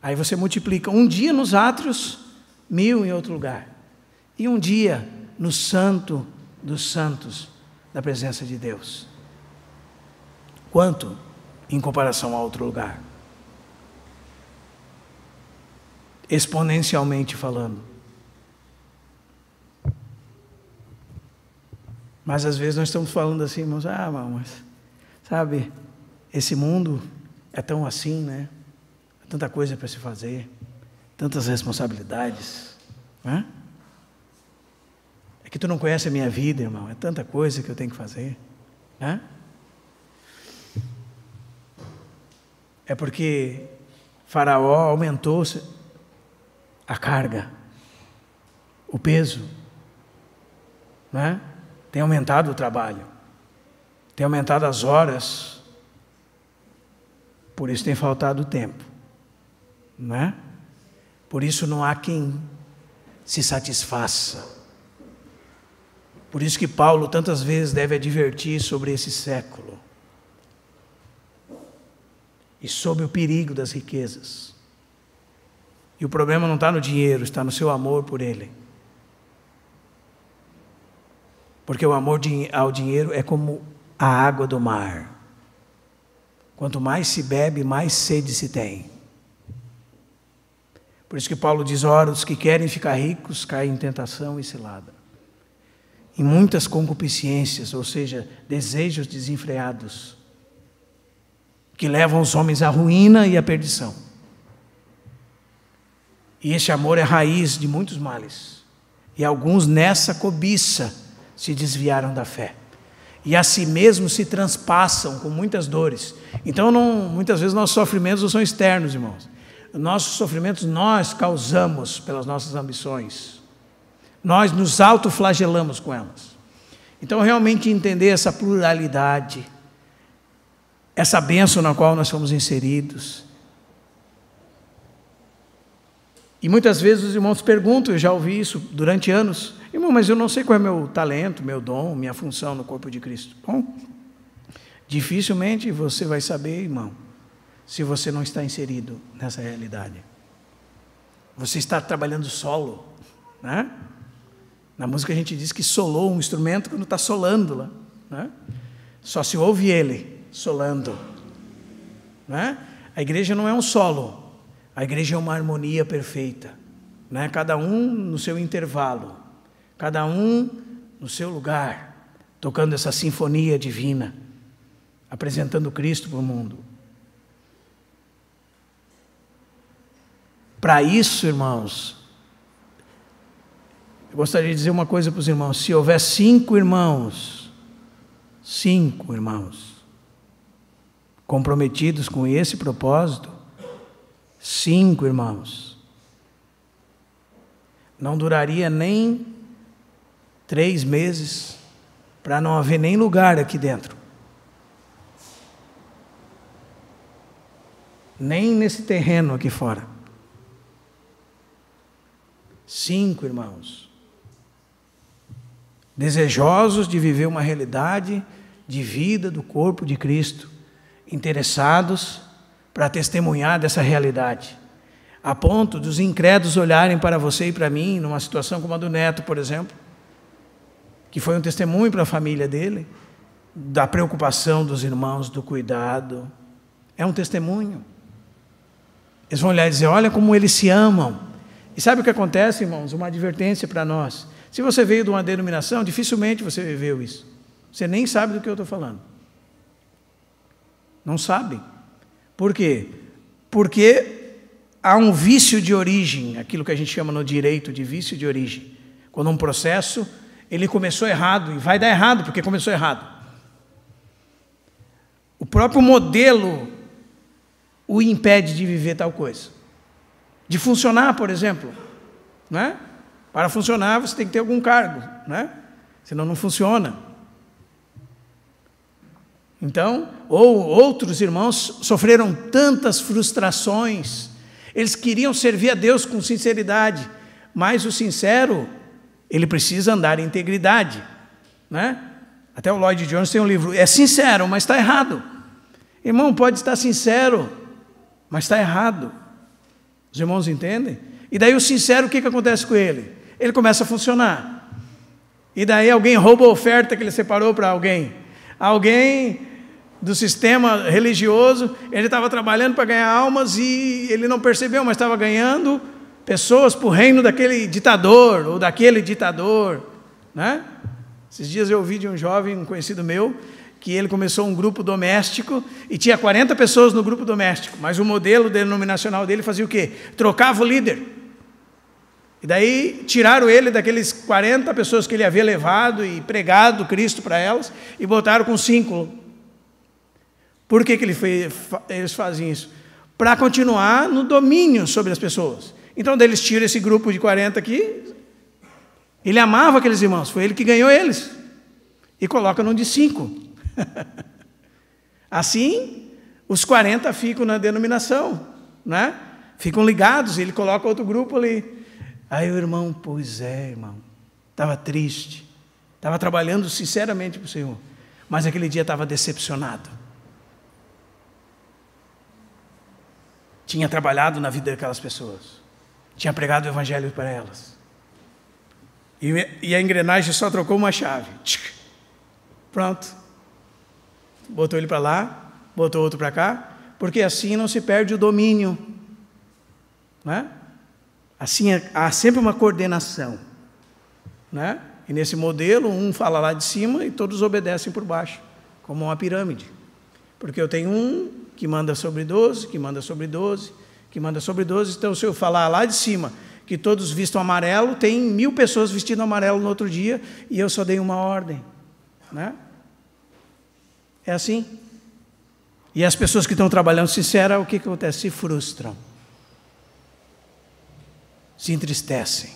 Aí você multiplica um dia nos átrios, 1000 em outro lugar. E um dia no Santo dos Santos da presença de Deus. Quanto em comparação a outro lugar? Exponencialmente falando. Mas às vezes nós estamos falando assim, irmãos, mas sabe, esse mundo é tão assim, né? Tanta coisa para se fazer, tantas responsabilidades, né? É que tu não conhece a minha vida, irmão, é tanta coisa que eu tenho que fazer, né? É porque Faraó aumentou a carga, o peso, né? Tem aumentado o trabalho, tem aumentado as horas, por isso tem faltado o tempo, não é? Por isso não há quem se satisfaça. Por isso que Paulo tantas vezes deve advertir sobre esse século e sobre o perigo das riquezas. E o problema não está no dinheiro, está no seu amor por ele. Porque o amor ao dinheiro é como a água do mar. Quanto mais se bebe, mais sede se tem. Por isso que Paulo diz, ora, os que querem ficar ricos caem em tentação e cilada. Em muitas concupiscências, ou seja, desejos desenfreados, que levam os homens à ruína e à perdição. E esse amor é raiz de muitos males. E alguns nessa cobiça se desviaram da fé. E a si mesmos se transpassam com muitas dores. Então, muitas vezes, nossos sofrimentos não são externos, irmãos. Nossos sofrimentos nós causamos pelas nossas ambições. Nós nos autoflagelamos com elas. Então, realmente entender essa pluralidade, essa bênção na qual nós fomos inseridos. E muitas vezes os irmãos perguntam, eu já ouvi isso durante anos, irmão, mas eu não sei qual é meu talento, meu dom, minha função no corpo de Cristo. Bom, dificilmente você vai saber, irmão, se você não está inserido nessa realidade. Você está trabalhando solo, né? Na música a gente diz que solou um instrumento quando está solando lá, né? Só se ouve ele solando, né? A igreja não é um solo, a igreja é uma harmonia perfeita, né? Cada um no seu intervalo, cada um no seu lugar, tocando essa sinfonia divina, apresentando Cristo para o mundo. Para isso, irmãos, eu gostaria de dizer uma coisa para os irmãos: se houver 5 irmãos 5 irmãos, comprometidos com esse propósito. 5 irmãos. Não duraria nem 3 meses para não haver nem lugar aqui dentro. Nem nesse terreno aqui fora. 5 irmãos. Desejosos de viver uma realidade de vida do corpo de Cristo. Interessados para testemunhar dessa realidade. A ponto dos incrédulos olharem para você e para mim, numa situação como a do Neto, por exemplo, que foi um testemunho para a família dele, da preocupação dos irmãos, do cuidado. É um testemunho. Eles vão olhar e dizer, olha como eles se amam. E sabe o que acontece, irmãos? Uma advertência para nós. Se você veio de uma denominação, dificilmente você viveu isso. Você nem sabe do que eu estou falando. Não sabe. Por quê? Porque há um vício de origem, aquilo que a gente chama no direito de vício de origem. Quando um processo, ele começou errado, e vai dar errado porque começou errado. O próprio modelo o impede de viver tal coisa. De funcionar, por exemplo. Né? Para funcionar, você tem que ter algum cargo. Né? Senão não funciona. Então, ou outros irmãos sofreram tantas frustrações. Eles queriam servir a Deus com sinceridade, mas o sincero, ele precisa andar em integridade, né? Até o Lloyd Jones tem um livro, é sincero, mas está errado. Irmão, pode estar sincero, mas está errado. Os irmãos entendem? E daí o sincero, o que acontece com ele? Ele começa a funcionar. E daí alguém rouba a oferta que ele separou para alguém. Alguém do sistema religioso, ele estava trabalhando para ganhar almas e ele não percebeu, mas estava ganhando pessoas para o reino daquele ditador, ou daquele ditador, né? Esses dias eu ouvi de um jovem, um conhecido meu, que ele começou um grupo doméstico e tinha 40 pessoas no grupo doméstico, mas o modelo denominacional dele fazia o quê? Trocava o líder. E daí tiraram ele daqueles 40 pessoas que ele havia levado e pregado Cristo para elas e botaram com 5. Por que eles fazem isso? Para continuar no domínio sobre as pessoas. Então, daí eles tiram esse grupo de 40 aqui. Ele amava aqueles irmãos, foi ele que ganhou eles. E coloca num de 5. Assim, os 40 ficam na denominação, né? Ficam ligados, ele coloca outro grupo ali. Aí o irmão, pois é, irmão, estava triste, estava trabalhando sinceramente para o Senhor, mas aquele dia estava decepcionado. Tinha trabalhado na vida daquelas pessoas, tinha pregado o evangelho para elas, e a engrenagem só trocou uma chave. Pronto, botou ele para lá, botou outro para cá, porque assim não se perde o domínio, né? Assim há sempre uma coordenação, né? E nesse modelo um fala lá de cima e todos obedecem por baixo, como uma pirâmide, porque eu tenho um que manda sobre 12, que manda sobre 12, que manda sobre 12, então se eu falar lá de cima que todos vistam amarelo, tem 1000 pessoas vestindo amarelo no outro dia, e eu só dei uma ordem, né? É assim. E as pessoas que estão trabalhando sincera, o que acontece? Se frustram, se entristecem.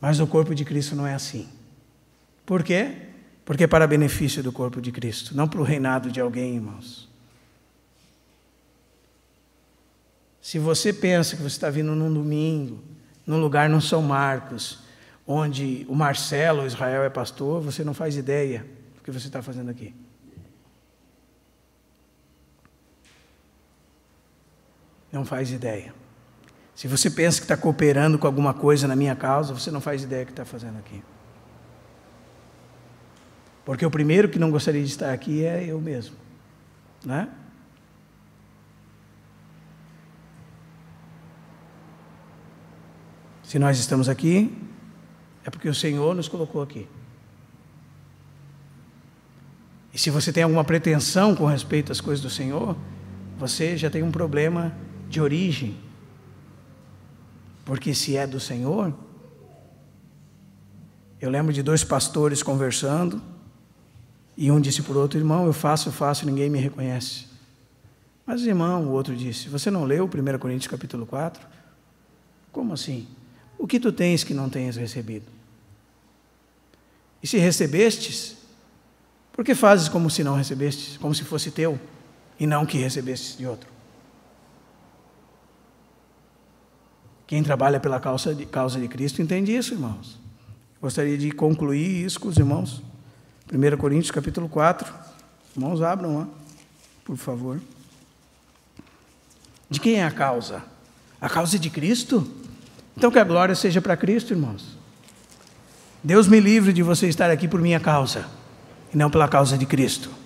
Mas no corpo de Cristo não é assim. Por quê? Porque é para benefício do corpo de Cristo, não para o reinado de alguém, irmãos. Se você pensa que você está vindo num domingo, num lugar no São Marcos, onde o Marcelo, o Israel, é pastor, você não faz ideia do que você está fazendo aqui. Não faz ideia. Se você pensa que está cooperando com alguma coisa na minha causa, você não faz ideia do que está fazendo aqui. Porque o primeiro que não gostaria de estar aqui é eu mesmo, né? Se nós estamos aqui, é porque o Senhor nos colocou aqui. E se você tem alguma pretensão com respeito às coisas do Senhor, você já tem um problema de origem. Porque se é do Senhor, eu lembro de 2 pastores conversando, E um disse por outro: irmão, eu faço, ninguém me reconhece. Mas irmão, o outro disse: você não leu 1 Coríntios capítulo 4? Como assim? O que tu tens que não tenhas recebido? E se recebestes, por que fazes como se não recebestes? Como se fosse teu, e não que recebestes de outro? Quem trabalha pela causa de Cristo entende isso, irmãos. Gostaria de concluir isso com os irmãos. 1 Coríntios capítulo 4. Irmãos, abram lá, por favor. De quem é a causa? A causa é de Cristo? Então que a glória seja para Cristo, irmãos. Deus me livre de você estar aqui por minha causa, e não pela causa de Cristo.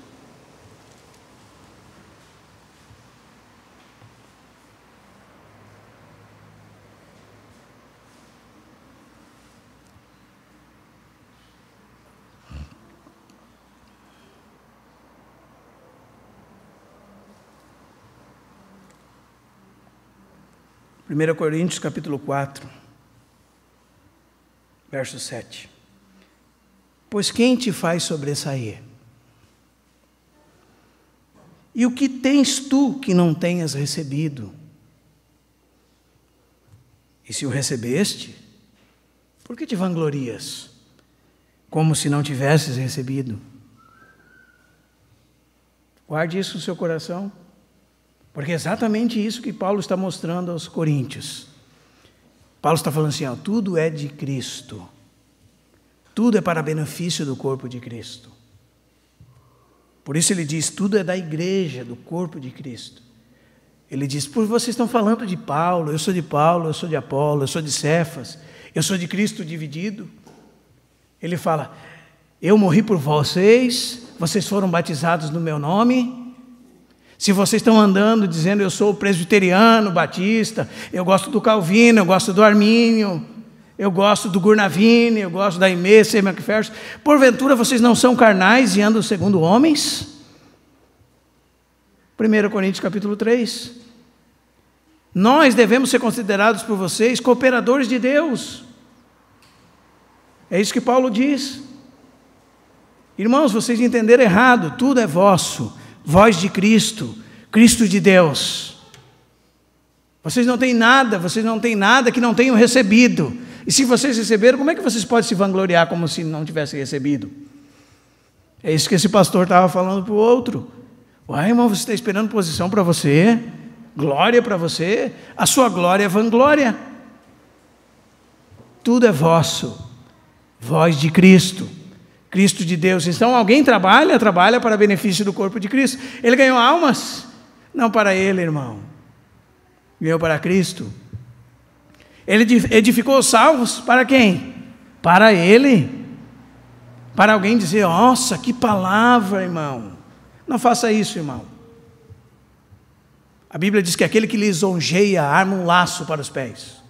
Primeira Coríntios capítulo 4, verso 7. Pois quem te faz sobressair? E o que tens tu que não tenhas recebido? E se o recebeste, por que te vanglorias, como se não tivesses recebido? Guarde isso no seu coração, porque é exatamente isso que Paulo está mostrando aos coríntios. Paulo está falando assim, ó, tudo é de Cristo. Tudo é para benefício do corpo de Cristo. Por isso ele diz, tudo é da igreja, do corpo de Cristo. Ele diz, por vocês estão falando de Paulo, eu sou de Apolo, eu sou de Cefas, eu sou de Cristo dividido. Ele fala, eu morri por vocês, vocês foram batizados no meu nome. Se vocês estão andando dizendo eu sou presbiteriano, batista, eu gosto do Calvino, eu gosto do Armínio, eu gosto do Gurnavini, eu gosto da Aimee, Seymour McPherson, porventura vocês não são carnais e andam segundo homens? 1 Coríntios capítulo 3. Nós devemos ser considerados por vocês cooperadores de Deus. É isso que Paulo diz. Irmãos, vocês entenderam errado, tudo é vosso. Voz de Cristo, Cristo de Deus. Vocês não têm nada que não tenham recebido. E se vocês receberam, como é que vocês podem se vangloriar como se não tivessem recebido? É isso que esse pastor estava falando para o outro. Uai, irmão, você está esperando posição para você? Glória para você? A sua glória é vanglória. Tudo é vosso. Voz de Cristo. Cristo de Deus. Então alguém trabalha para benefício do corpo de Cristo. Ele ganhou almas? Não para ele, irmão. Ganhou para Cristo. Ele edificou os salvos para quem? Para ele. Para alguém dizer, nossa, que palavra, irmão. Não faça isso, irmão. A Bíblia diz que aquele que lisonjeia arma um laço para os pés.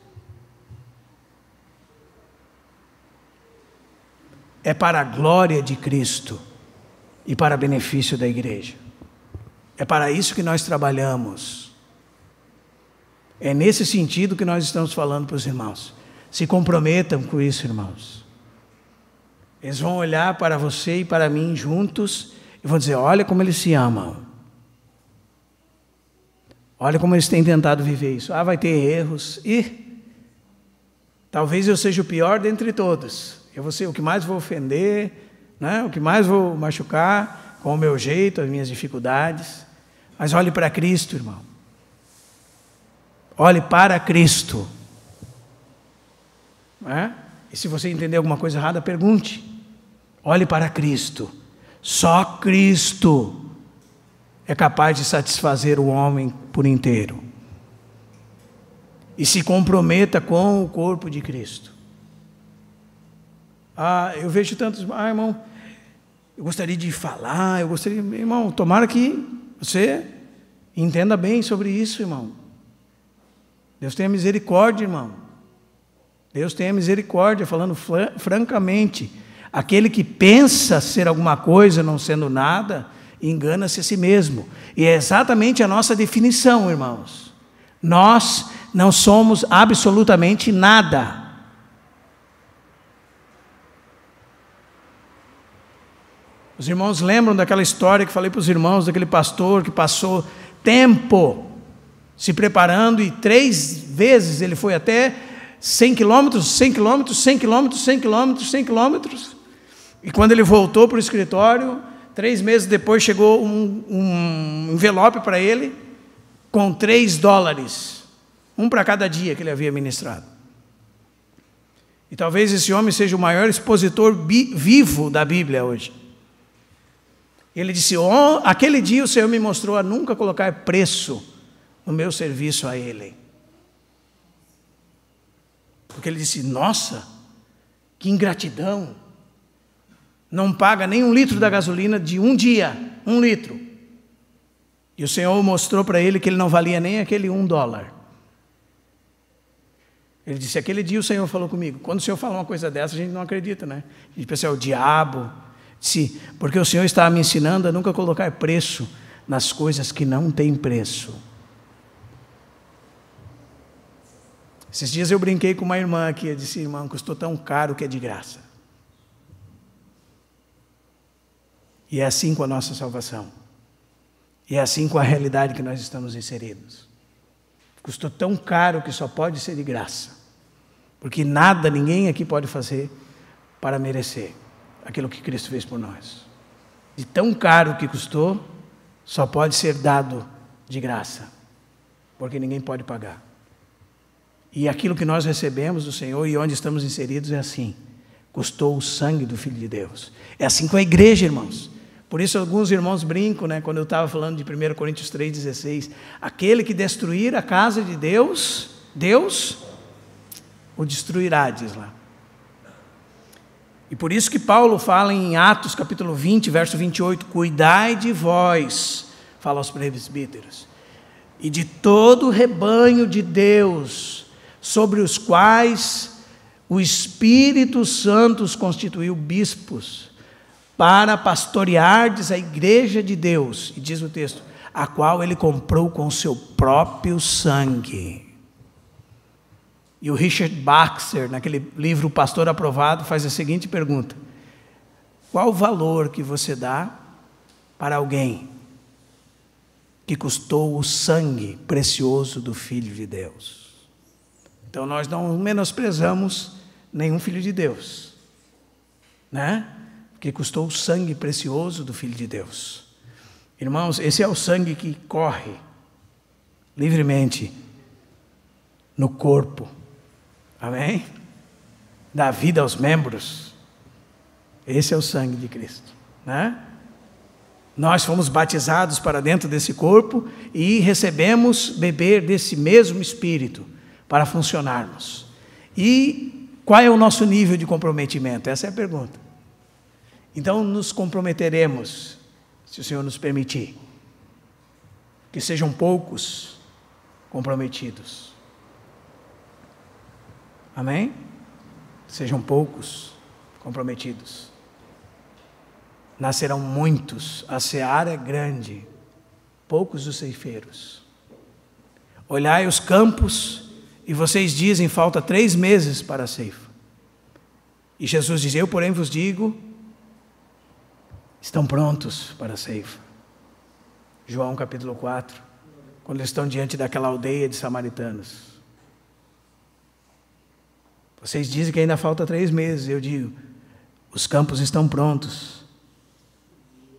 É para a glória de Cristo e para benefício da igreja. É para isso que nós trabalhamos. É nesse sentido que nós estamos falando para os irmãos. Se comprometam com isso, irmãos. Eles vão olhar para você e para mim juntos e vão dizer, olha como eles se amam. Olha como eles têm tentado viver isso. Vai ter erros. E talvez eu seja o pior dentre todos. Eu vou ser o que mais vou ofender, né? O que mais vou machucar, com o meu jeito, as minhas dificuldades. Mas olhe para Cristo, irmão. Olhe para Cristo. E se você entender alguma coisa errada, pergunte. Olhe para Cristo. Só Cristo é capaz de satisfazer o homem por inteiro. E se comprometa com o corpo de Cristo. Eu vejo tantos, irmão, eu gostaria de falar, irmão, tomara que você entenda bem sobre isso, irmão. Deus tenha misericórdia, irmão. Deus tenha misericórdia, falando francamente. Aquele que pensa ser alguma coisa não sendo nada, engana-se a si mesmo. E é exatamente a nossa definição, irmãos. Nós não somos absolutamente nada. Os irmãos lembram daquela história que falei para os irmãos, daquele pastor que passou tempo se preparando e 3 vezes ele foi até 100 quilômetros, 100 quilômetros, 100 quilômetros, 100 quilômetros, 100 quilômetros. E quando ele voltou para o escritório, 3 meses depois chegou um envelope para ele com $3, um para cada dia que ele havia ministrado. E talvez esse homem seja o maior expositor vivo da Bíblia hoje. Ele disse: aquele dia o Senhor me mostrou a nunca colocar preço no meu serviço a Ele. Porque ele disse: nossa, que ingratidão, não paga nem 1 litro da gasolina de um dia, 1 litro. E o Senhor mostrou para ele que ele não valia nem aquele $1. Ele disse: aquele dia o Senhor falou comigo. Quando o Senhor fala uma coisa dessa, a gente não acredita, né? A gente pensa: é o diabo. Disse: porque o Senhor estava me ensinando a nunca colocar preço nas coisas que não têm preço. Esses dias eu brinquei com uma irmã aqui, eu disse: irmã, custou tão caro que é de graça. E é assim com a nossa salvação. E é assim com a realidade que nós estamos inseridos. Custou tão caro que só pode ser de graça. Porque nada, ninguém aqui pode fazer para merecer aquilo que Cristo fez por nós. De tão caro que custou, só pode ser dado de graça. Porque ninguém pode pagar. E aquilo que nós recebemos do Senhor e onde estamos inseridos é assim. Custou o sangue do Filho de Deus. É assim com a igreja, irmãos. Por isso alguns irmãos brincam, né, quando eu estava falando de 1 Coríntios 3,16. Aquele que destruir a casa de Deus, Deus o destruirá, diz lá. E por isso que Paulo fala em Atos capítulo 20, verso 28. Cuidai de vós, fala aos presbíteros, e de todo o rebanho de Deus, sobre os quais o Espírito Santo os constituiu bispos, para pastoreardes a igreja de Deus, e diz o texto, a qual ele comprou com seu próprio sangue. E o Richard Baxter, naquele livro O Pastor Aprovado, faz a seguinte pergunta: qual o valor que você dá para alguém que custou o sangue precioso do Filho de Deus? Então nós não menosprezamos nenhum Filho de Deus, né? Que custou o sangue precioso do Filho de Deus. Irmãos, esse é o sangue que corre livremente no corpo, amém? Dá vida aos membros. Esse é o sangue de Cristo, né? Nós fomos batizados para dentro desse corpo e recebemos beber desse mesmo Espírito para funcionarmos. E qual é o nosso nível de comprometimento? Essa é a pergunta. Então nos comprometeremos, se o Senhor nos permitir, que sejam poucos comprometidos. Amém? Sejam poucos comprometidos. Nascerão muitos, a seara é grande, poucos os ceifeiros. Olhai os campos, e vocês dizem, falta 3 meses para a ceifa. E Jesus diz, eu porém vos digo, estão prontos para a ceifa. João capítulo 4, quando eles estão diante daquela aldeia de samaritanos. Vocês dizem que ainda falta 3 meses, eu digo, os campos estão prontos.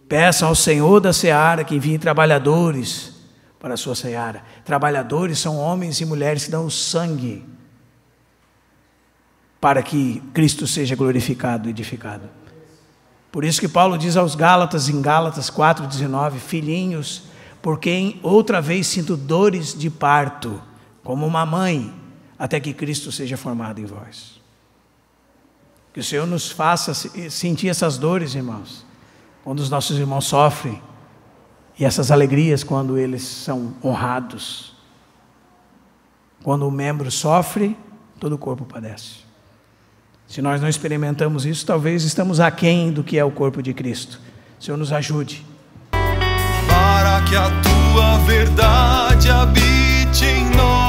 Peçam ao Senhor da seara que envie trabalhadores para a sua seara. Trabalhadores são homens e mulheres que dão o sangue para que Cristo seja glorificado e edificado. Por isso que Paulo diz aos Gálatas, em Gálatas 4,19, filhinhos, por quem outra vez sinto dores de parto, como uma mãe, até que Cristo seja formado em vós. Que o Senhor nos faça sentir essas dores, irmãos, quando os nossos irmãos sofrem, e essas alegrias quando eles são honrados. Quando o membro sofre, todo o corpo padece. Se nós não experimentamos isso, talvez estamos aquém do que é o corpo de Cristo. O Senhor nos ajude. Para que a tua verdade habite em nós.